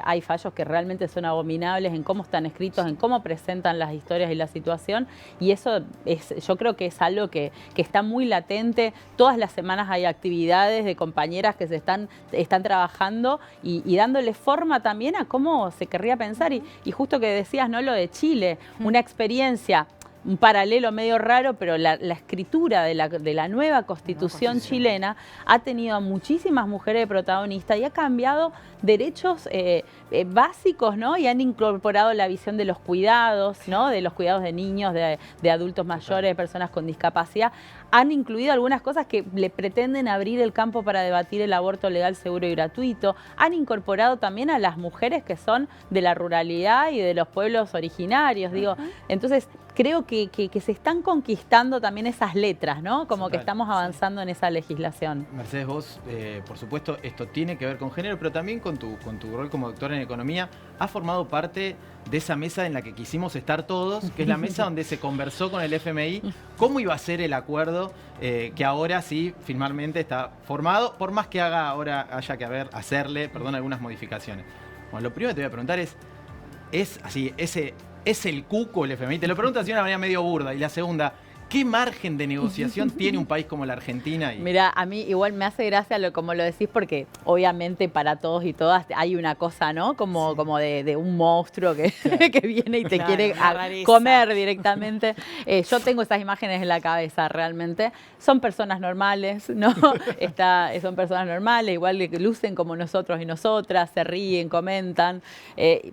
Hay fallos que realmente son abominables en cómo están escritos, en cómo presentan las historias y la situación, y eso yo creo que es algo que está muy latente. Todas las semanas hay actividades de compañeras que están trabajando y dándole forma también a cómo se querría pensar. Y justo que decías, ¿no? Lo de Chile, una experiencia, un paralelo medio raro, pero la escritura de la nueva constitución chilena ha tenido a muchísimas mujeres protagonistas y ha cambiado derechos básicos, ¿no? Y han incorporado la visión de los cuidados, ¿no? De los cuidados de niños, de adultos mayores, de personas con discapacidad. Han incluido algunas cosas que le pretenden abrir el campo para debatir el aborto legal, seguro y gratuito. Han incorporado también a las mujeres que son de la ruralidad y de los pueblos originarios, digo. Entonces, creo que se están conquistando también esas letras, ¿no? Como que estamos avanzando en esa legislación. Mercedes, vos, por supuesto, esto tiene que ver con género, pero también con tu rol como doctora en economía, has formado parte de esa mesa en la que quisimos estar todos, que es la mesa donde se conversó con el FMI cómo iba a ser el acuerdo que ahora sí finalmente está formado, por más que haya que hacerle algunas modificaciones. Bueno, lo primero que te voy a preguntar es así, ¿es el cuco el FMI? Te lo pregunto así de una manera medio burda. Y la segunda, ¿qué margen de negociación tiene un país como la Argentina? Mira, a mí igual me hace gracia como lo decís, porque obviamente para todos y todas hay una cosa, ¿no? Como de un monstruo que viene y te quiere comer directamente. Yo tengo esas imágenes en la cabeza realmente. Son personas normales, ¿no? Son personas normales, igual que lucen como nosotros y nosotras, se ríen, comentan,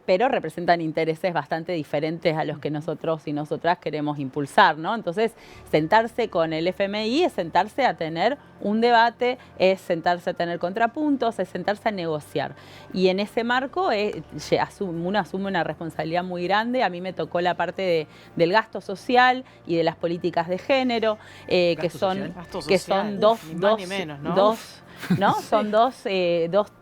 pero representan intereses bastante diferentes a los que nosotros y nosotras queremos impulsar, ¿no? Entonces, sentarse con el FMI es sentarse a tener un debate, es sentarse a tener contrapuntos, es sentarse a negociar. Y en ese marco uno asume una responsabilidad muy grande. A mí me tocó la parte del gasto social y de las políticas de género, que son dos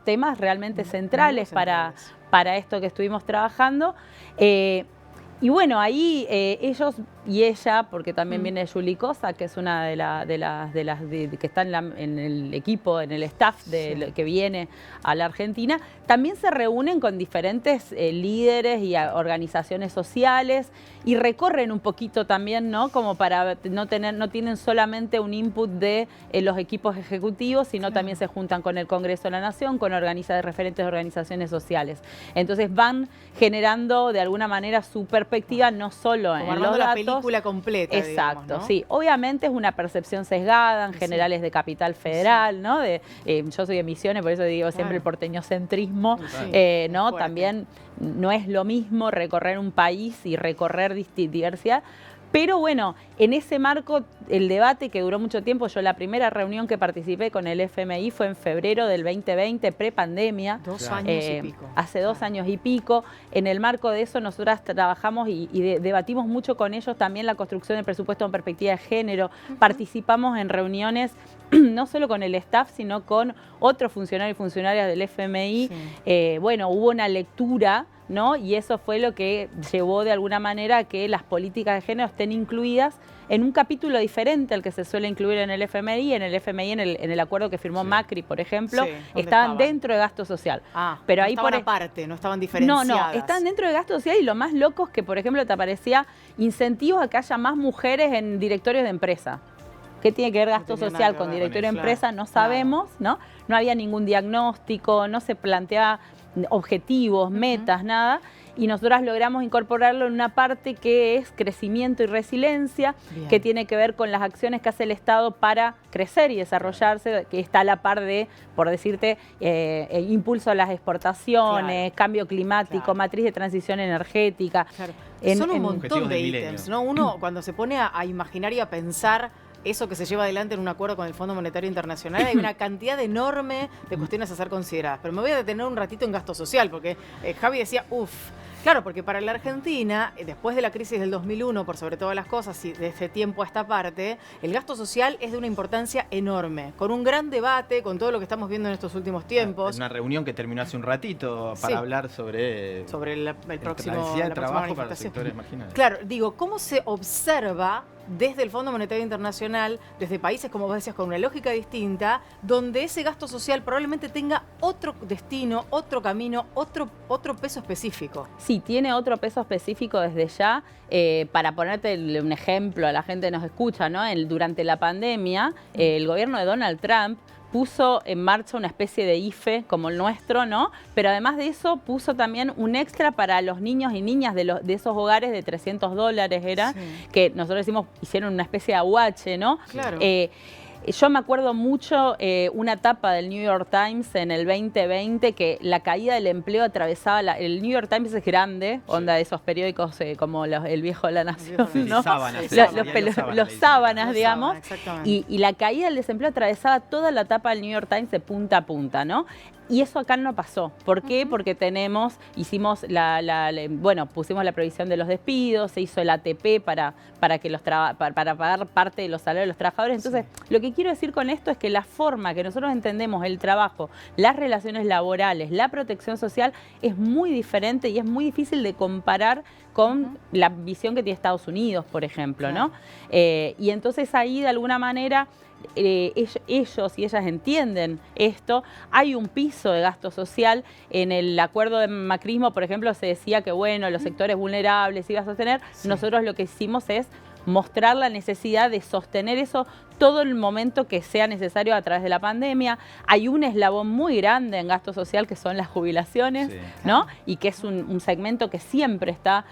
temas realmente centrales para esto que estuvimos trabajando. Y bueno, ahí ellos y ella, porque también viene Julie Cosa, que es una de las que está en el equipo, en el staff que viene a la Argentina, también se reúnen con diferentes líderes y organizaciones sociales y recorren un poquito también, ¿no? Como para no tienen solamente un input de los equipos ejecutivos, sino también se juntan con el Congreso de la Nación, con diferentes organizaciones sociales. Entonces van generando de alguna manera su perspectiva, no solo como en los datos. La película completa. Exacto, digamos, ¿no? sí. Obviamente es una percepción sesgada, en general es de Capital Federal, ¿no? Yo soy de Misiones, por eso digo siempre el porteñocentrismo, ¿no? También no es lo mismo recorrer un país y recorrer diversidad, Pero bueno, en ese marco, el debate que duró mucho tiempo, yo la primera reunión que participé con el FMI fue en febrero del 2020, prepandemia. 2 años y pico. Hace 2 años y pico. En el marco de eso, nosotras trabajamos y debatimos mucho con ellos también la construcción del presupuesto en perspectiva de género. Participamos en reuniones no solo con el staff, sino con otros funcionarios y funcionarias del FMI. Sí. Bueno, hubo una lectura, ¿no? Y eso fue lo que llevó de alguna manera a que las políticas de género estén incluidas en un capítulo diferente al que se suele incluir en el FMI. En el FMI, en el acuerdo que firmó Macri, por ejemplo, estaban dentro de gasto social. Pero ahí estaban aparte, no estaban diferenciadas. No, estaban dentro de gasto social, y lo más loco es que, por ejemplo, te aparecía incentivos a que haya más mujeres en directorios de empresa. ¿Qué tiene que ver gasto social con directorio de empresa? No sabemos, ¿no? No había ningún diagnóstico, no se planteaba objetivos, metas, nada. Y nosotras logramos incorporarlo en una parte que es crecimiento y resiliencia, que tiene que ver con las acciones que hace el Estado para crecer y desarrollarse, que está a la par de, por decirte, impulso a las exportaciones, cambio climático, matriz de transición energética. Son un montón de ítems, ¿no? Uno cuando se pone a imaginar y a pensar eso que se lleva adelante en un acuerdo con el Fondo Monetario Internacional, hay una cantidad enorme de cuestiones a ser consideradas. Pero me voy a detener un ratito en gasto social, porque Javi decía, claro, porque para la Argentina, después de la crisis del 2001, por sobre todas las cosas, y de este tiempo a esta parte, el gasto social es de una importancia enorme, con un gran debate, con todo lo que estamos viendo en estos últimos tiempos. Una reunión que terminó hace un ratito para hablar sobre el próximo, la necesidad de trabajo para los sectores marginales. Claro, digo, ¿cómo se observa desde el Fondo Monetario Internacional, desde países, como vos decías, con una lógica distinta, donde ese gasto social probablemente tenga otro destino, otro camino, otro peso específico? Sí, tiene otro peso específico desde ya. Para ponerte un ejemplo, a la gente que nos escucha, ¿no? Durante la pandemia, el gobierno de Donald Trump puso en marcha una especie de IFE como el nuestro, ¿no? Pero además de eso puso también un extra para los niños y niñas de esos hogares de $300 era, que nosotros decimos, hicieron una especie de aguache, ¿no? Claro. Yo me acuerdo mucho una etapa del New York Times en el 2020 que la caída del empleo atravesaba, el New York Times es grande, onda de esos periódicos como el viejo de la Nación, ¿no? Los sábanas, digamos, y la caída del desempleo atravesaba toda la etapa del New York Times de punta a punta, ¿no? Y eso acá no pasó. ¿Por qué? Porque pusimos la previsión de los despidos, se hizo el ATP para pagar parte de los salarios de los trabajadores. Entonces, lo que quiero decir con esto es que la forma que nosotros entendemos el trabajo, las relaciones laborales, la protección social, es muy diferente y es muy difícil de comparar con la visión que tiene Estados Unidos, por ejemplo, ¿no? Y entonces ahí, de alguna manera, ellos y ellas entienden esto. Hay un piso de gasto social. En el acuerdo de macrismo, por ejemplo, se decía que, bueno, los sectores vulnerables iba a sostener. Nosotros lo que hicimos es mostrar la necesidad de sostener eso todo el momento que sea necesario a través de la pandemia. Hay un eslabón muy grande en gasto social que son las jubilaciones, ¿no? Y que es un segmento que siempre está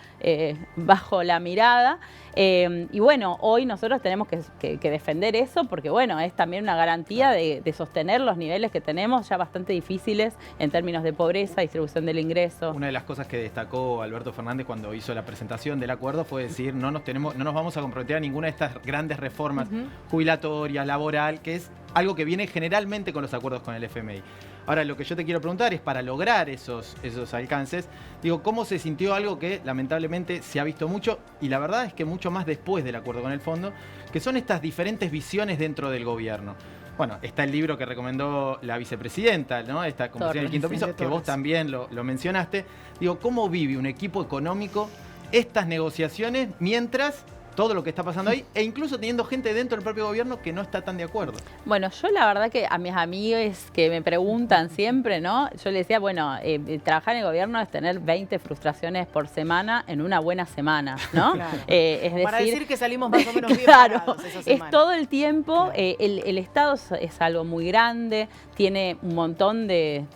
bajo la mirada. Y bueno, hoy nosotros tenemos que defender eso porque, bueno, es también una garantía de sostener los niveles que tenemos ya bastante difíciles en términos de pobreza, distribución del ingreso. Una de las cosas que destacó Alberto Fernández cuando hizo la presentación del acuerdo fue decir, no nos vamos a comprometer a ninguna de estas grandes reformas jubilatorias, laboral, que es algo que viene generalmente con los acuerdos con el FMI. Ahora, lo que yo te quiero preguntar es, para lograr esos alcances, digo, ¿cómo se sintió algo que lamentablemente se ha visto mucho, y la verdad es que mucho más después del acuerdo con el fondo, que son estas diferentes visiones dentro del gobierno? Bueno, está el libro que recomendó la vicepresidenta, ¿no? Esta Conversación del Quinto Piso, que vos también lo mencionaste. Digo, ¿cómo vive un equipo económico estas negociaciones mientras todo lo que está pasando ahí, e incluso teniendo gente dentro del propio gobierno que no está tan de acuerdo? Bueno, yo la verdad que a mis amigos que me preguntan siempre, ¿no? Yo les decía, bueno, trabajar en el gobierno es tener 20 frustraciones por semana en una buena semana, ¿no? Claro. Es para decir que salimos más o menos bien claro, parados esa semana. Es todo el tiempo, el Estado es algo muy grande, tiene un montón de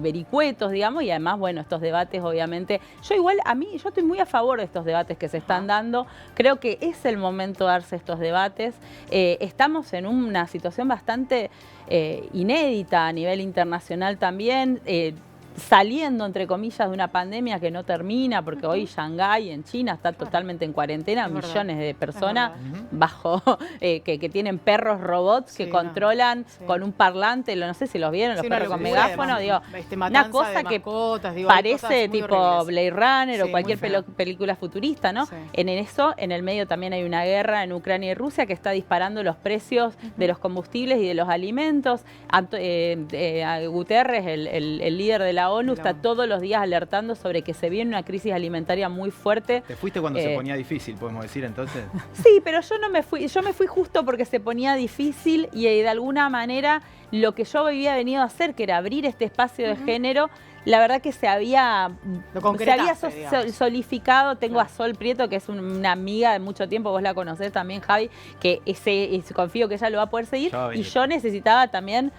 vericuetos, digamos, y además, bueno, estos debates, obviamente, yo estoy muy a favor de estos debates que se están dando. Creo que es el momento de darse estos debates. Estamos en una situación bastante inédita a nivel internacional también. saliendo, entre comillas, de una pandemia que no termina, porque hoy Shanghái en China está totalmente en cuarentena, millones de personas bajo que tienen perros robots que controlan con un parlante, no sé si los vieron, los perros con megáfono, digo, una cosa que parece tipo Blade Runner o cualquier película futurista, ¿no? Sí. En eso, en el medio también hay una guerra en Ucrania y Rusia que está disparando los precios de los combustibles y de los alimentos. Guterres, el líder de la ONU, está todos los días alertando sobre que se viene una crisis alimentaria muy fuerte. ¿Te fuiste cuando se ponía difícil, podemos decir, entonces? Sí, pero yo no me fui. Yo me fui justo porque se ponía difícil y de alguna manera lo que yo había venido a hacer, que era abrir este espacio de género, la verdad que se había solidificado. Tengo a Sol Prieto, que es una amiga de mucho tiempo, vos la conocés también, Javi, que confío que ella lo va a poder seguir. Y yo necesitaba también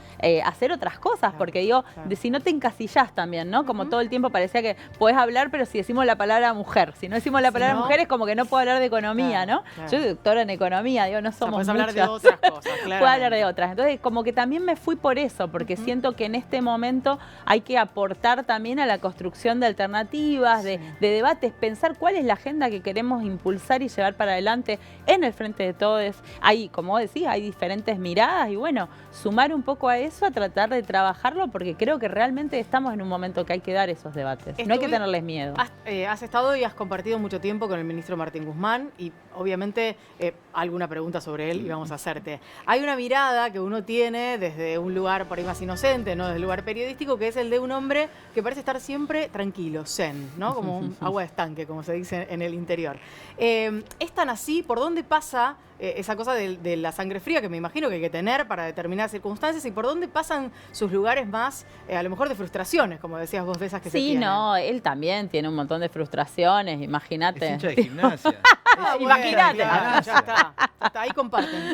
hacer otras cosas, porque digo, si no te encasillás también, ¿no? Como todo el tiempo parecía que podés hablar, pero si decimos la palabra mujer. Si no decimos la palabra mujer es como que no puedo hablar de economía, ¿no? Yo soy doctora en economía, digo, no somos hablar de otras cosas, puedo hablar de otras. Entonces, como que también me fui por eso, porque siento que en este momento hay que aportar también a la construcción de alternativas, de debates, pensar cuál es la agenda que queremos impulsar y llevar para adelante en el frente de todos. Hay, como decís, hay diferentes miradas y bueno, sumar un poco a eso, a tratar de trabajarlo, porque creo que realmente estamos en un momento que hay que dar esos debates. No hay que tenerles miedo. Has estado y has compartido mucho tiempo con el ministro Martín Guzmán y obviamente alguna pregunta sobre él íbamos a hacerte. Hay una mirada que uno tiene desde un lugar por ahí más inocente, no desde el lugar periodístico, que es el de un hombre que parece estar siempre tranquilo, zen, ¿no? Como un agua de estanque, como se dice en el interior. ¿Es tan así? ¿Por dónde pasa esa cosa de la sangre fría que me imagino que hay que tener para determinadas circunstancias? ¿Y por dónde pasan sus lugares más, a lo mejor de frustraciones, como decías vos, de esas que se tienen? Sí, no, él también tiene un montón de frustraciones, imagínate. Es hincha de gimnasia. Imagínate. Ya está. Ahí comparten.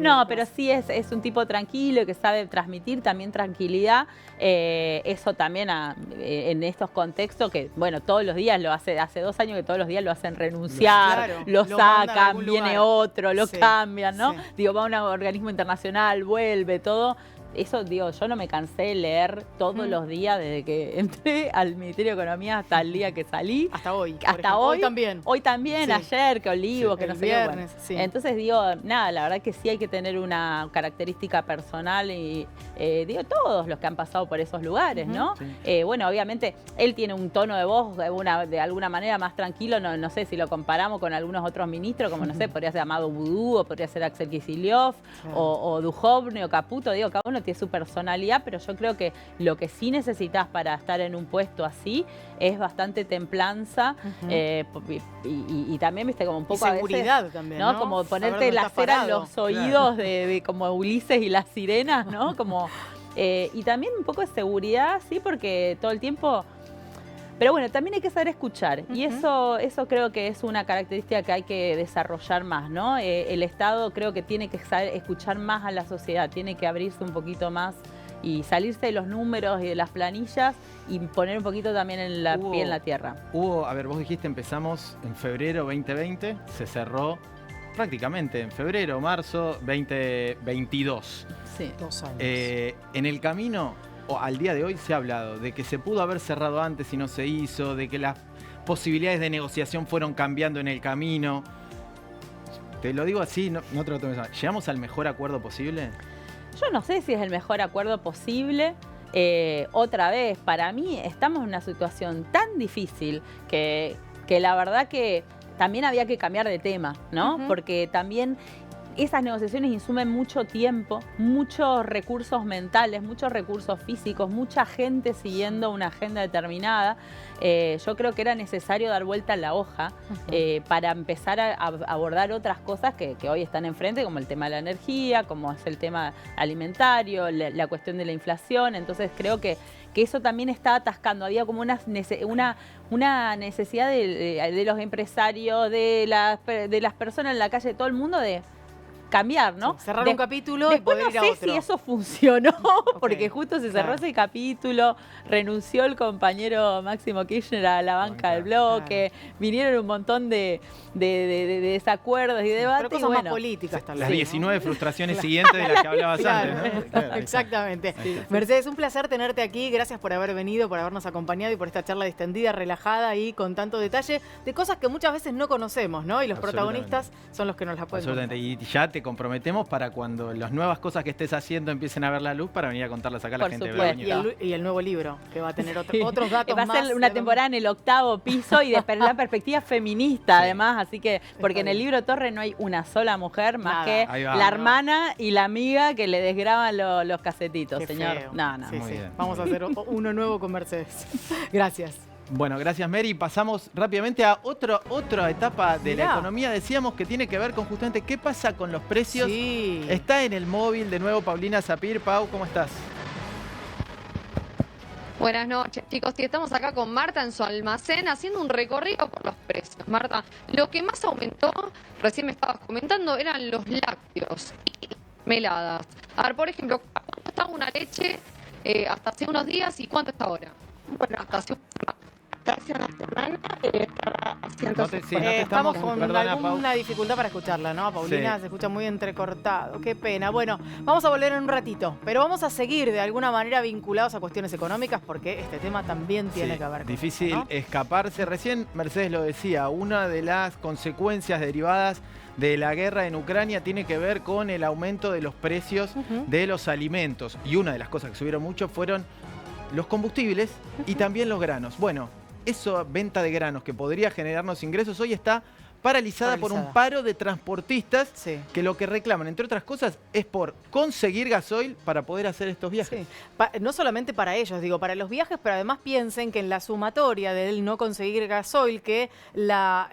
No, pero sí es un tipo tranquilo que sabe transmitir también tranquilidad. Eso también en estos contextos que, bueno, todos los días lo hace 2 años que todos los días lo hacen renunciar, lo sacan, viene otro, lo cambian, ¿no? Digo, va a un organismo internacional, vuelve, todo. Eso, digo, yo no me cansé de leer todos los días desde que entré al Ministerio de Economía hasta el día que salí. Hasta hoy. Hasta hoy. Hoy también, ayer, que Olivos, que no sé qué. Bueno. Entonces, digo, nada, la verdad que sí hay que tener una característica personal y, digo, todos los que han pasado por esos lugares, ¿no? Sí. Bueno, obviamente, él tiene un tono de voz de alguna manera más tranquilo, no sé si lo comparamos con algunos otros ministros, como, no sé, podría ser Amado Boudou, o podría ser Axel Kicillof, o Duhovne, o Caputo, digo, cada uno tiene su personalidad, pero yo creo que lo que sí necesitas para estar en un puesto así es bastante templanza y también, viste, como un poco y seguridad a veces, también, ¿no? Como ponerte la cera en los oídos de como Ulises y las sirenas, ¿no? Como, y también un poco de seguridad, sí, porque todo el tiempo... Pero bueno, también hay que saber escuchar y eso creo que es una característica que hay que desarrollar más, ¿no? El Estado creo que tiene que saber escuchar más a la sociedad, tiene que abrirse un poquito más y salirse de los números y de las planillas y poner un poquito también pie en la tierra. A ver, vos dijiste empezamos en febrero 2020, se cerró prácticamente en febrero, marzo 2022. Sí. 2 años. En el camino... al día de hoy se ha hablado de que se pudo haber cerrado antes y no se hizo, de que las posibilidades de negociación fueron cambiando en el camino. Te lo digo así, no te lo tomes mal. ¿Llegamos al mejor acuerdo posible? Yo no sé si es el mejor acuerdo posible. Otra vez, para mí estamos en una situación tan difícil que la verdad que también había que cambiar de tema, ¿no? Porque también... esas negociaciones insumen mucho tiempo, muchos recursos mentales, muchos recursos físicos, mucha gente siguiendo una agenda determinada. Yo creo que era necesario dar vuelta a la hoja para empezar a abordar otras cosas que hoy están enfrente, como el tema de la energía, como es el tema alimentario, la cuestión de la inflación. Entonces creo que eso también está atascando. Había como una necesidad de los empresarios, de las personas en la calle, de todo el mundo, de cambiar, ¿no? Sí, cerrar un capítulo y después poder ir a no sé otro. si eso funcionó, Ok, porque justo se cerró claro. ese capítulo, renunció el compañero Máximo Kirchner a la banca del bloque, vinieron un montón de desacuerdos y debates. Pero y cosas bueno, más políticas tal Las vez, 19 frustraciones siguientes de las que hablabas Claro, antes, ¿no? Claro, exactamente. Sí. Mercedes, un placer tenerte aquí. Gracias por haber venido, por habernos acompañado y por esta charla distendida, relajada y con tanto detalle de cosas que muchas veces no conocemos, ¿no? Y los Absolutamente. protagonistas son los que nos las pueden contar. Absolutamente. Y ya te comprometemos para cuando las nuevas cosas que estés haciendo empiesen a ver la luz para venir a contarlas acá a la Por gente de supuesto. Bravo News. Y el nuevo libro, que va a tener Sí. otros datos Va a más. ser una de temporada en el 8º piso y de la perspectiva feminista, además, así que, porque en el libro Torre no hay una sola mujer más Nada. que Ahí va. la hermana y la amiga que le desgraban los casetitos, Qué señor. feo. No, no. Sí, Muy sí. bien. Vamos a hacer uno nuevo con Mercedes. Gracias. Bueno, gracias Mary. Pasamos rápidamente a otra etapa de Mirá. la economía. Decíamos que tiene que ver con justamente qué pasa con los precios. Sí. Está en el móvil de nuevo Paulina Sapir. Pau, ¿cómo estás? Buenas noches, chicos. Y estamos acá con Marta en su almacén haciendo un recorrido por los precios. Marta, lo que más aumentó, recién me estabas comentando, eran los lácteos y meladas. A ver, por ejemplo, ¿cuánto estaba una leche hasta hace unos días y cuánto está ahora? Bueno, Hasta hace hace una semana estaba a 150. Sí, no te Estamos con perdona, alguna dificultad para escucharla, ¿no? Paulina Sí. se escucha muy entrecortado. Qué pena. Bueno, vamos a volver en un ratito, pero vamos a seguir de alguna manera vinculados a cuestiones económicas porque este tema también tiene Sí, que ver con difícil eso, ¿no? escaparse. Recién Mercedes lo decía, una de las consecuencias derivadas de la guerra en Ucrania tiene que ver con el aumento de los precios de los alimentos. Y una de las cosas que subieron mucho fueron los combustibles y también los granos. Bueno, esa venta de granos que podría generarnos ingresos hoy está paralizada por un paro de transportistas Sí. que lo que reclaman, entre otras cosas, es por conseguir gasoil para poder hacer estos viajes. Sí. No solamente para ellos, digo, para los viajes, pero además piensen que en la sumatoria del no conseguir gasoil, que la,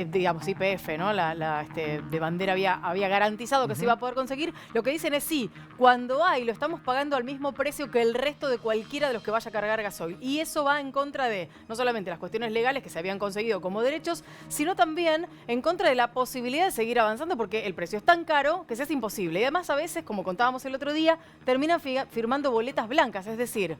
digamos, YPF, ¿no? De bandera había garantizado que se iba a poder conseguir, lo que dicen es sí, cuando hay, lo estamos pagando al mismo precio que el resto de cualquiera de los que vaya a cargar gasoil. Y eso va en contra de, no solamente las cuestiones legales que se habían conseguido como derechos, sino también en contra de la posibilidad de seguir avanzando porque el precio es tan caro que se hace imposible. Y además a veces, como contábamos el otro día, terminan firmando boletas blancas, es decir,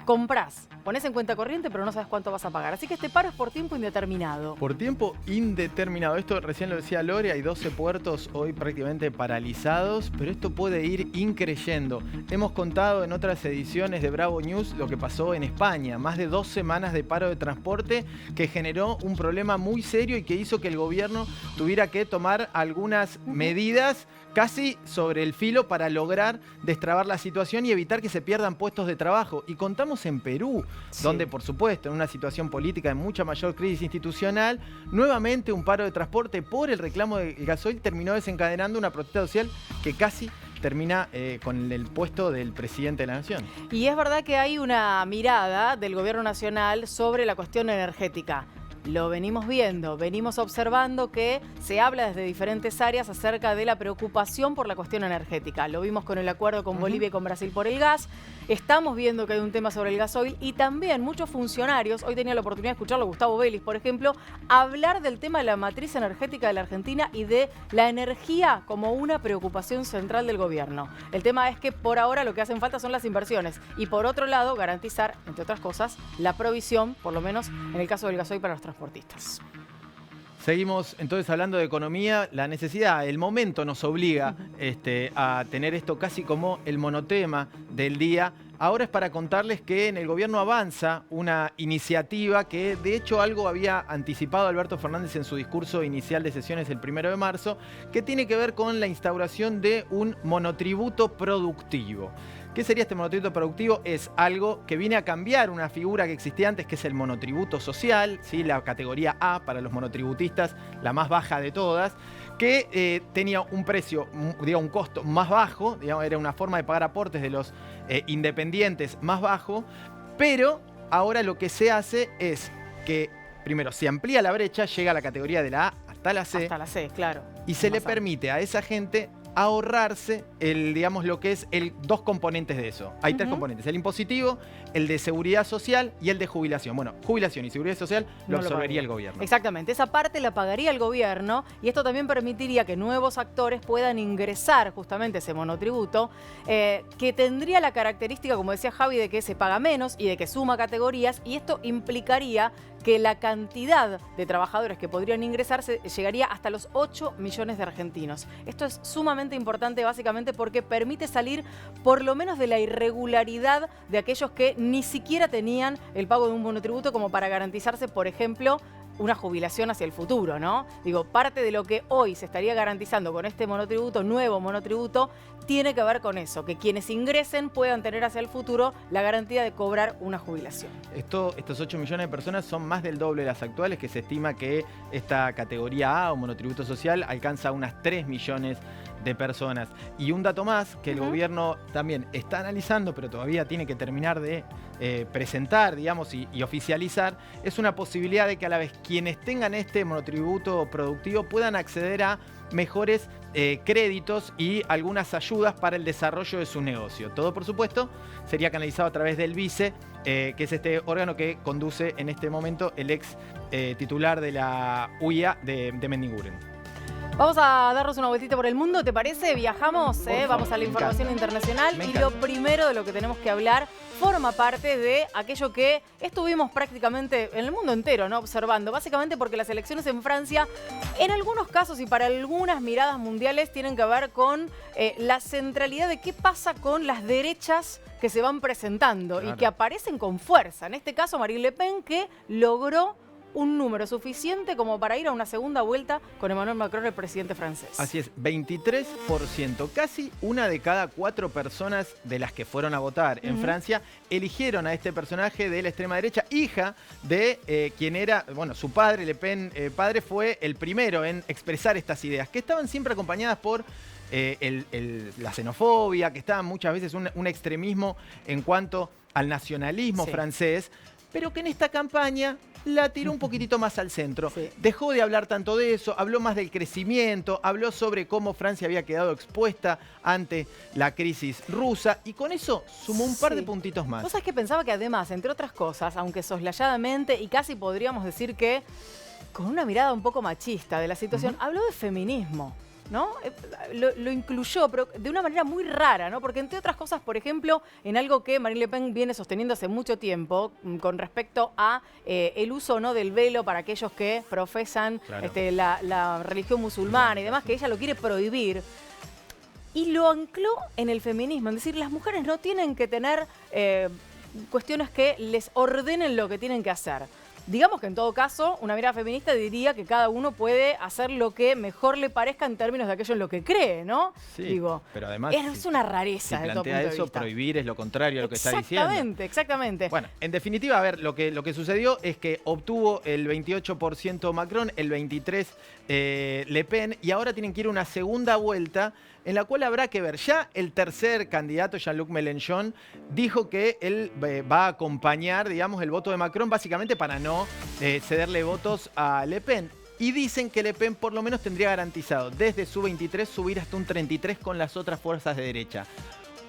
comprás, pones en cuenta corriente pero no sabes cuánto vas a pagar. Así que este paro es por tiempo indeterminado. Por tiempo indeterminado. Esto recién lo decía Lore, hay 12 puertos hoy prácticamente paralizados, pero esto puede ir increyendo. Hemos contado en otras ediciones de Bravo News lo que pasó en España. Más de 2 semanas de paro de transporte que generó un problema muy serio y que hizo que el gobierno tuviera que tomar algunas medidas casi sobre el filo para lograr destrabar la situación y evitar que se pierdan puestos de trabajo. Y contamos en Perú, donde por supuesto en una situación política de mucha mayor crisis institucional, nuevamente un paro de transporte por el reclamo del gasoil terminó desencadenando una protesta social que casi termina con el puesto del presidente de la nación. Y es verdad que hay una mirada del gobierno nacional sobre la cuestión energética. Lo venimos viendo, venimos observando que se habla desde diferentes áreas acerca de la preocupación por la cuestión energética. Lo vimos con el acuerdo con Bolivia y con Brasil por el gas. Estamos viendo que hay un tema sobre el gasoil y también muchos funcionarios, hoy tenía la oportunidad de escucharlo, Gustavo Vélez, por ejemplo, hablar del tema de la matriz energética de la Argentina y de la energía como una preocupación central del gobierno. El tema es que por ahora lo que hacen falta son las inversiones y por otro lado garantizar, entre otras cosas, la provisión, por lo menos en el caso del gasoil para los transportistas. Seguimos entonces hablando de economía, la necesidad, el momento nos obliga a tener esto casi como el monotema del día. Ahora es para contarles que en el gobierno avanza una iniciativa que de hecho algo había anticipado Alberto Fernández en su discurso inicial de sesiones el 1 de marzo, que tiene que ver con la instauración de un monotributo productivo. ¿Qué sería este monotributo productivo? Es algo que viene a cambiar una figura que existía antes, que es el monotributo social, ¿sí? La categoría A para los monotributistas, la más baja de todas, que tenía un precio, digamos, un costo más bajo, digamos, era una forma de pagar aportes de los independientes más bajo, pero ahora lo que se hace es que, primero, se amplía la brecha, llega a la categoría de la A hasta la C. Hasta la C, claro. Y se le Más alto. permite a esa gente ahorrarse digamos, lo que es dos componentes de eso. Hay tres componentes: el impositivo, el de seguridad social y el de jubilación. Bueno, jubilación y seguridad social lo absorbería el gobierno. Exactamente, esa parte la pagaría el gobierno y esto también permitiría que nuevos actores puedan ingresar justamente ese monotributo, que tendría la característica, como decía Javi, de que se paga menos y de que suma categorías, y esto implicaría que la cantidad de trabajadores que podrían ingresarse llegaría hasta los 8 millones de argentinos. Esto es sumamente importante básicamente porque permite salir por lo menos de la irregularidad de aquellos que ni siquiera tenían el pago de un monotributo como para garantizarse, por ejemplo, una jubilación hacia el futuro, ¿no? Digo, parte de lo que hoy se estaría garantizando con este monotributo, nuevo monotributo, tiene que ver con eso, que quienes ingresen puedan tener hacia el futuro la garantía de cobrar una jubilación. Estos 8 millones de personas son más del doble de las actuales, que se estima que esta categoría A o monotributo social alcanza unas 3 millones de personas. Y un dato más que el gobierno también está analizando, pero todavía tiene que terminar de presentar, digamos, y oficializar, es una posibilidad de que a la vez quienes tengan este monotributo productivo puedan acceder a mejores créditos y algunas ayudas para el desarrollo de su negocio. Todo, por supuesto, sería canalizado a través del BICE, que es este órgano que conduce en este momento el ex titular de la UIA de Mendiguren. Vamos a darnos una vueltita por el mundo, ¿te parece? Viajamos, vamos a la información internacional y lo primero de lo que tenemos que hablar forma parte de aquello que estuvimos prácticamente en el mundo entero, ¿no?, observando. Básicamente porque las elecciones en Francia, en algunos casos y para algunas miradas mundiales, tienen que ver con la centralidad de qué pasa con las derechas que se van presentando y que aparecen con fuerza. En este caso, Marine Le Pen, que logró un número suficiente como para ir a una segunda vuelta con Emmanuel Macron, el presidente francés. Así es, 23%, casi una de cada 4 personas de las que fueron a votar en Francia eligieron a este personaje de la extrema derecha, hija de quien era, bueno, su padre. Le Pen, padre, fue el primero en expresar estas ideas, que estaban siempre acompañadas por la xenofobia, que estaban muchas veces un extremismo en cuanto al nacionalismo francés, pero que en esta campaña la tiró un poquitito más al centro. Sí. Dejó de hablar tanto de eso, habló más del crecimiento, habló sobre cómo Francia había quedado expuesta ante la crisis rusa y con eso sumó un par de puntitos más. ¿Vos sabés que pensaba que además, entre otras cosas, aunque soslayadamente y casi podríamos decir que con una mirada un poco machista de la situación, habló de feminismo, ¿no? Lo incluyó, pero de una manera muy rara, ¿no? Porque entre otras cosas, por ejemplo, en algo que Marine Le Pen viene sosteniendo hace mucho tiempo, con respecto a el uso, ¿no?, del velo para aquellos que profesan la religión musulmana y demás, que ella lo quiere prohibir. Y lo ancló en el feminismo, es decir, las mujeres no tienen que tener cuestiones que les ordenen lo que tienen que hacer. Digamos que en todo caso, una mirada feminista diría que cada uno puede hacer lo que mejor le parezca en términos de aquello en lo que cree, ¿no? Sí, digo, pero además es una rareza. Si plantea eso, prohibir es lo contrario a lo que está diciendo. Exactamente, exactamente. Bueno, en definitiva, a ver, lo que sucedió es que obtuvo el 28% Macron, el 23% Le Pen, y ahora tienen que ir a una segunda vuelta en la cual habrá que ver. Ya el tercer candidato, Jean-Luc Mélenchon, dijo que él va a acompañar, digamos, el voto de Macron, básicamente para no cederle votos a Le Pen. Y dicen que Le Pen por lo menos tendría garantizado desde su 23 subir hasta un 33 con las otras fuerzas de derecha.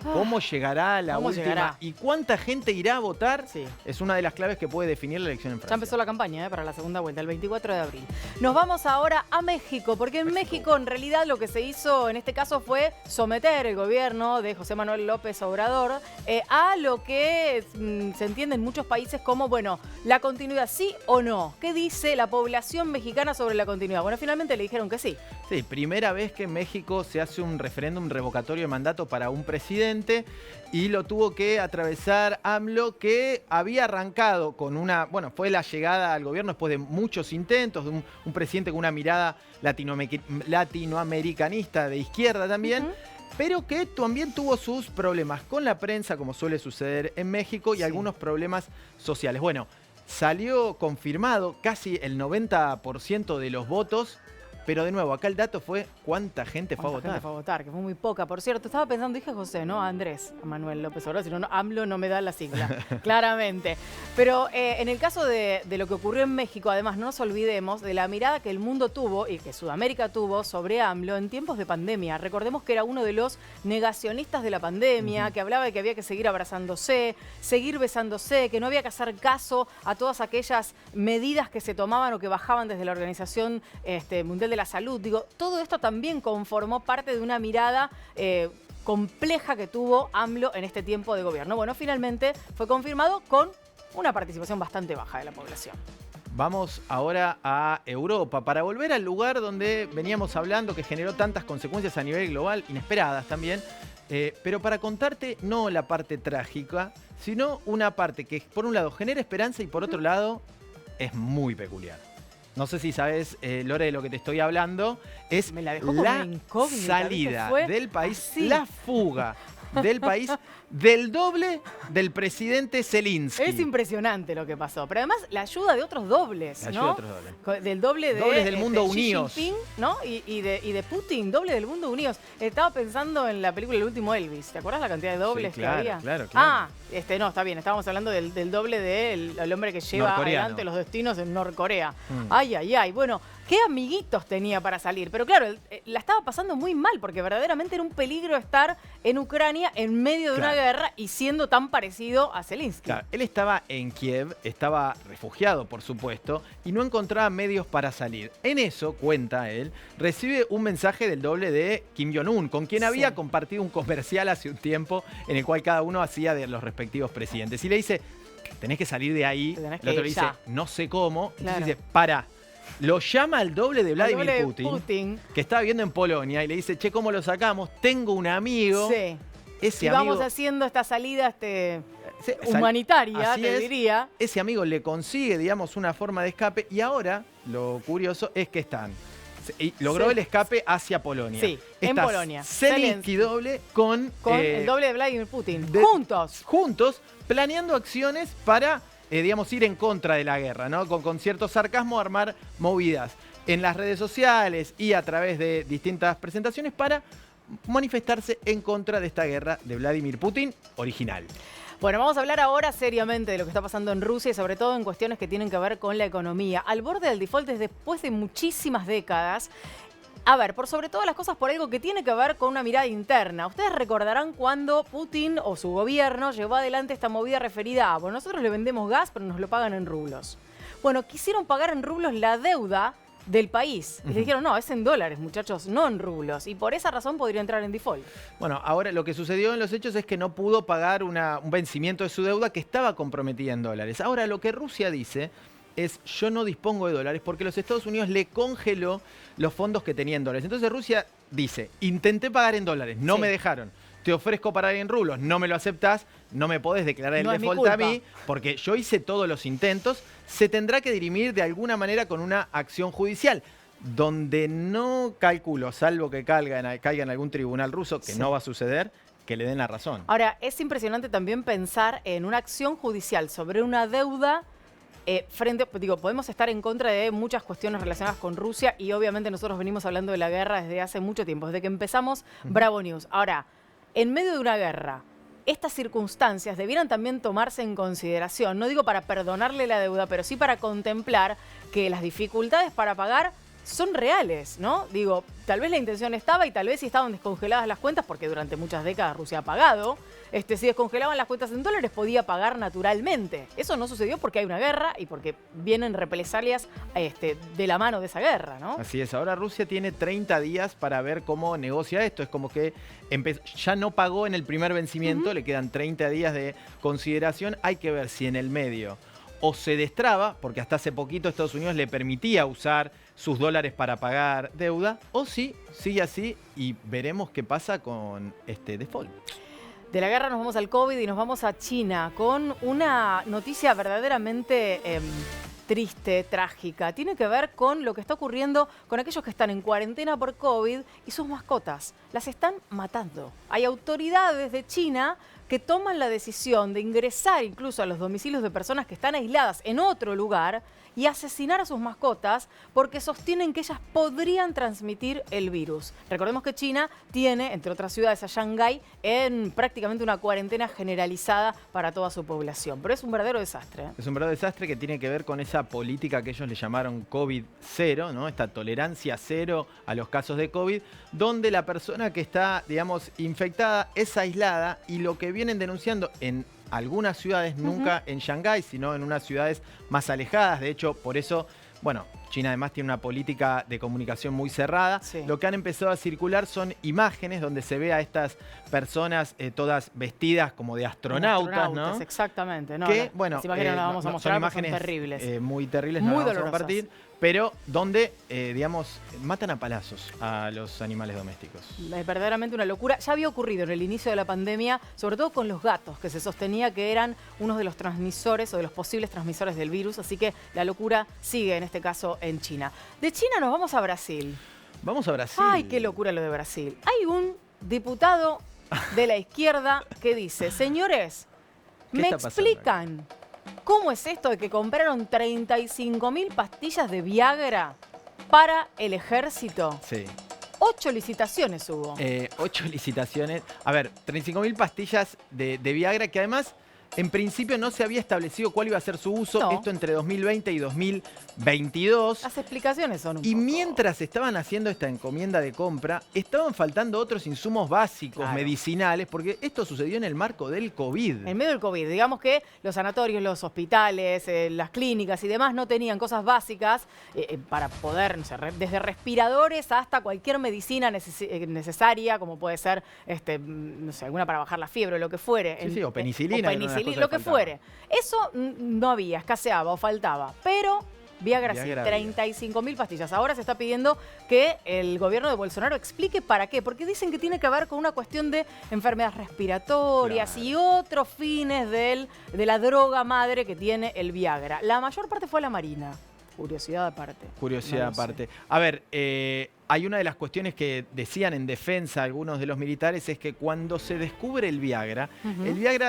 ¿Cómo llegará la última? ¿Y cuánta gente irá a votar? Sí. Es una de las claves que puede definir la elección en Francia. Ya empezó la campaña para la segunda vuelta, el 24 de abril. Nos vamos ahora a México, porque en México en realidad lo que se hizo en este caso fue someter el gobierno de José Manuel López Obrador a lo que se entiende en muchos países como, bueno, la continuidad, sí o no. ¿Qué dice la población mexicana sobre la continuidad? Bueno, finalmente le dijeron que sí. Sí, primera vez que en México se hace un referéndum revocatorio de mandato para un presidente. Y lo tuvo que atravesar AMLO, que había arrancado con fue la llegada al gobierno después de muchos intentos, de un presidente con una mirada latinoamericanista de izquierda también, pero que también tuvo sus problemas con la prensa, como suele suceder en México, y algunos problemas sociales. Bueno, salió confirmado casi el 90% de los votos pero de nuevo, acá el dato fue cuánta gente fue a ¿Cuánta gente votar. fue a votar? Que fue muy poca. Por cierto, estaba pensando, dije José, ¿no? Andrés, a Manuel López Obrador, si no, AMLO no me da la sigla, claramente. Pero en el caso de lo que ocurrió en México, además, no nos olvidemos de la mirada que el mundo tuvo y que Sudamérica tuvo sobre AMLO en tiempos de pandemia. Recordemos que era uno de los negacionistas de la pandemia, que hablaba de que había que seguir abrazándose, seguir besándose, que no había que hacer caso a todas aquellas medidas que se tomaban o que bajaban desde la Organización Mundial de la Salud. Digo, todo esto también conformó parte de una mirada compleja que tuvo AMLO en este tiempo de gobierno. Bueno, finalmente fue confirmado con una participación bastante baja de la población. Vamos ahora a Europa para volver al lugar donde veníamos hablando que generó tantas consecuencias a nivel global, inesperadas también, pero para contarte no la parte trágica, sino una parte que por un lado genera esperanza y por otro lado es muy peculiar. No sé si sabes, Lore, de lo que te estoy hablando. Es Me la dejó como una incógnita, salida ¿viste? Fue del país, así. la fuga del país del doble del presidente Zelensky. Es impresionante lo que pasó. Pero además la ayuda de otros dobles, La ¿no? ayuda de otros dobles. Del doble de Dobles del mundo Xi unidos. Jinping, ¿no? Y de Putin, doble del mundo unidos. Estaba pensando en la película El último Elvis. ¿Te acuerdas la cantidad de dobles Sí, claro, que había? claro. Ah, no, está bien. Estábamos hablando del doble del hombre que lleva Norcoreano. adelante los destinos en Norcorea. Mm. Ay, ay, ay. Bueno, qué amiguitos tenía para salir. Pero claro, la estaba pasando muy mal porque verdaderamente era un peligro estar en Ucrania en medio de una Claro. guerra y siendo tan parecido a Zelensky. Claro, él estaba en Kiev, estaba refugiado, por supuesto, y no encontraba medios para salir. En eso, cuenta él, recibe un mensaje del doble de Kim Jong-un, con quien había Sí. compartido un comercial hace un tiempo en el cual cada uno hacía de los respectivos presidentes. Y le dice, tenés que salir de ahí. Te tenés El que otro ir le dice, ya. no sé cómo. Claro. Entonces dice, para. Lo llama al doble de El Vladimir doble de Putin, que estaba viviendo en Polonia, y le dice, che, ¿cómo lo sacamos? Tengo un amigo. Sí. Ese Y amigo... vamos haciendo esta salida Sí, humanitaria, así te es. diría. Ese amigo le consigue, digamos, una forma de escape y ahora lo curioso es que y logró Sí. el escape hacia Polonia. Sí, en Está Polonia. Zelensky doble con El doble de Vladimir Putin. de- Juntos. juntos planeando acciones para, digamos, ir en contra de la guerra, ¿no? Con cierto sarcasmo armar movidas en las redes sociales y a través de distintas presentaciones para manifestarse en contra de esta guerra de Vladimir Putin original. Bueno, vamos a hablar ahora seriamente de lo que está pasando en Rusia y sobre todo en cuestiones que tienen que ver con la economía. Al borde del default después de muchísimas décadas. A ver, por sobre todas las cosas, por algo que tiene que ver con una mirada interna. Ustedes recordarán cuando Putin o su gobierno llevó adelante esta movida referida a, bueno, nosotros le vendemos gas, pero nos lo pagan en rublos. Bueno, quisieron pagar en rublos la deuda del país. Y le dijeron, no, es en dólares, muchachos, no en rublos. Y por esa razón podría entrar en default. Bueno, ahora lo que sucedió en los hechos es que no pudo pagar un vencimiento de su deuda que estaba comprometida en dólares. Ahora lo que Rusia dice es, yo no dispongo de dólares porque los Estados Unidos le congeló los fondos que tenía en dólares. Entonces Rusia dice, intenté pagar en dólares, no Sí. me dejaron. Te ofrezco pagar en rublos, no me lo aceptás, no me podés declarar el No es mi default a culpa. mí, porque yo hice todos los intentos, se tendrá que dirimir de alguna manera con una acción judicial, donde no calculo, salvo que caiga en algún tribunal ruso, que Sí. no va a suceder, que le den la razón. Ahora, es impresionante también pensar en una acción judicial sobre una deuda podemos estar en contra de muchas cuestiones relacionadas con Rusia y obviamente nosotros venimos hablando de la guerra desde hace mucho tiempo, desde que empezamos Bravo News. Ahora, en medio de una guerra, estas circunstancias debieran también tomarse en consideración, no digo para perdonarle la deuda, pero sí para contemplar que las dificultades para pagar son reales, ¿no? Digo, tal vez la intención estaba y tal vez si estaban descongeladas las cuentas, porque durante muchas décadas Rusia ha pagado, si descongelaban las cuentas en dólares podía pagar naturalmente. Eso no sucedió porque hay una guerra y porque vienen represalias de la mano de esa guerra, ¿no? Así es, ahora Rusia tiene 30 días para ver cómo negocia esto. Es como que ya no pagó en el primer vencimiento, le quedan 30 días de consideración. Hay que ver si en el medio o se destraba, porque hasta hace poquito Estados Unidos le permitía usar sus dólares para pagar deuda, o si sigue así y veremos qué pasa con este default. De la guerra nos vamos al COVID y nos vamos a China con una noticia verdaderamente triste, trágica. Tiene que ver con lo que está ocurriendo con aquellos que están en cuarentena por COVID y sus mascotas. Las están matando. Hay autoridades de China que toman la decisión de ingresar incluso a los domicilios de personas que están aisladas en otro lugar y asesinar a sus mascotas porque sostienen que ellas podrían transmitir el virus. Recordemos que China tiene, entre otras ciudades, a Shanghái en prácticamente una cuarentena generalizada para toda su población. Pero es un verdadero desastre. Es un verdadero desastre que tiene que ver con esa política que ellos le llamaron COVID-0, ¿no? Esta tolerancia cero a los casos de COVID, donde la persona que está, digamos, infectada es aislada y lo que vienen denunciando en algunas ciudades, nunca en Shanghái, sino en unas ciudades más alejadas. De hecho, por eso, bueno, China además tiene una política de comunicación muy cerrada. Sí. Lo que han empezado a circular son imágenes donde se ve a estas personas todas vestidas como de astronautas, ¿no? Exactamente. No, Que, bueno, las imágenes no las vamos a mostrar, son porque imágenes son terribles. muy terribles, Muy no las vamos a dolorosas. compartir, pero donde, digamos, matan a palazos a los animales domésticos. Es verdaderamente una locura. Ya había ocurrido en el inicio de la pandemia, sobre todo con los gatos, que se sostenía que eran unos de los transmisores o de los posibles transmisores del virus, así que la locura sigue en este caso en China. De China nos vamos a Brasil. Vamos a Brasil. Ay, qué locura lo de Brasil. Hay un diputado de la izquierda que dice, señores, ¿Qué ¿me está pasando explican cómo es esto de que compraron 35.000 pastillas de Viagra para el ejército? Sí. 8 licitaciones hubo. 8 licitaciones. A ver, 35.000 pastillas de Viagra que además, en principio, no se había establecido cuál iba a ser su uso. No. Esto entre 2020 y 2022. Las explicaciones son un Y poco- mientras estaban haciendo esta encomienda de compra, estaban faltando otros insumos básicos, Claro. medicinales, porque esto sucedió en el marco del COVID. En medio del COVID, digamos que los sanatorios, los hospitales, las clínicas y demás no tenían cosas básicas para poder, no sé, desde respiradores hasta cualquier medicina necesaria, como puede ser, no sé, alguna para bajar la fiebre o lo que fuere. Sí, sí, o penicilina, o era una de las cosas lo que que faltaba. fuere. Eso no había, escaseaba o faltaba, pero Viagra sí, Viagra 35.000 pastillas. Ahora se está pidiendo que el gobierno de Bolsonaro explique para qué, porque dicen que tiene que ver con una cuestión de enfermedades respiratorias Claro. y otros fines de la droga madre que tiene el Viagra. La mayor parte fue a la Marina. Curiosidad aparte. Curiosidad No lo sé. aparte. A ver, hay una de las cuestiones que decían en defensa algunos de los militares es que cuando se descubre el Viagra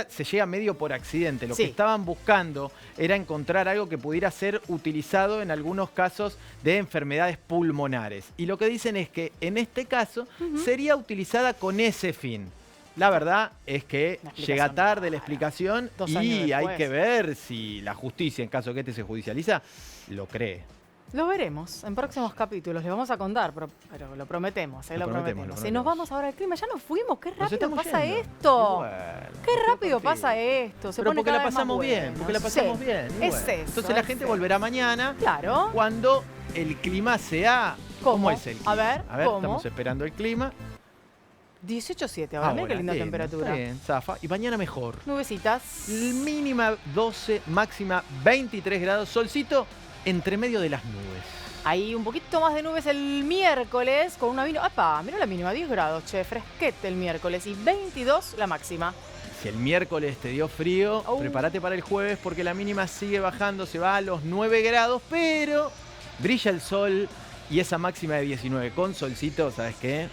se llega medio por accidente. Lo Sí. que estaban buscando era encontrar algo que pudiera ser utilizado en algunos casos de enfermedades pulmonares. Y lo que dicen es que en este caso sería utilizada con ese fin. La verdad es que Una explicación llega tarde la rara. explicación 2 años y hay después. que ver si la justicia, en caso que este se judicializa, lo cree. Lo veremos en próximos capítulos, les vamos a contar, pero lo prometemos, Lo lo prometemos, prometemos. lo Y nos prometemos. vamos ahora al clima, ya nos fuimos, qué Nos rápido estamos pasa yendo. esto. Y bueno, Qué rápido confío. pasa esto. Se Pero pone porque cada la vez más pasamos bien, bueno. porque la pasamos Sí, bien. y es bueno. eso. Entonces la es gente eso. volverá mañana Claro. cuando el clima sea... ¿Cómo? es el clima? A ver, ¿cómo? estamos esperando el clima. 18.7 ahora, mira qué linda lindo, temperatura. está bien, zafa. Y mañana mejor. Nubecitas. Mínima 12, máxima 23 grados. Solcito entre medio de las nubes. Hay un poquito más de nubes el miércoles con una mínima. ¡Apa! Mira la mínima, 10 grados, che, fresquete el miércoles y 22 la máxima. Si el miércoles te dio frío, Au. prepárate para el jueves porque la mínima sigue bajando, se va a los 9 grados, pero brilla el sol y esa máxima de 19 con solcito, ¿sabes qué?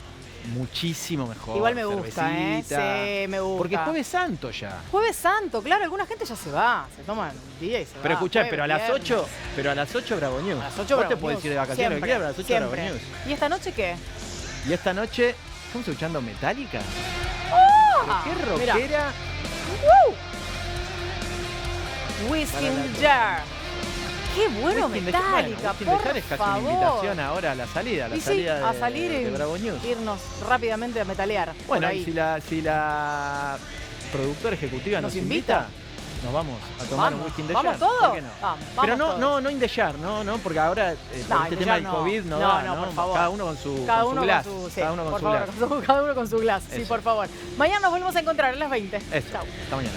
Muchísimo mejor. Igual me gusta, ¿eh? Cervecita. Sí, me gusta. Porque es Jueves Santo ya. Jueves Santo, claro, alguna gente ya se va, se toma el día y se va. Pero escuchá, jueves, pero a las viernes. 8, Bravo News. A las 8 Vos te Bravo podés News. ir de vacaciones Siempre, lo que quieras, pero a las 8 Bravo siempre. News. ¿Y esta noche qué? Y esta noche, ¿estamos escuchando Metallica? Ah, Pero qué mirá. rockera. Whiskey Para la in the Jar. Qué bueno Whisky in the- Metallica, Whisky in the por Jar es casi favor. una invitación ahora a la salida, Y sí, salida a de, salir de y Bravo News. irnos rápidamente a metalear. por Bueno, ahí. y si la productora ejecutiva nos invita, nos vamos a tomar un whisky in the ¿Vamos jar. todos? ¿Por qué no? Vamos pero todos. no in the jar, no, porque ahora por No, este in the tema jar del no. COVID no, No, da, no, por favor. Cada uno con su, Cada con uno su glass. con su, sí, cada uno con por su favor, glass. cada uno con su glass, sí, Eso. por favor. Mañana nos volvemos a encontrar a las 20. Eso, Chau. hasta mañana.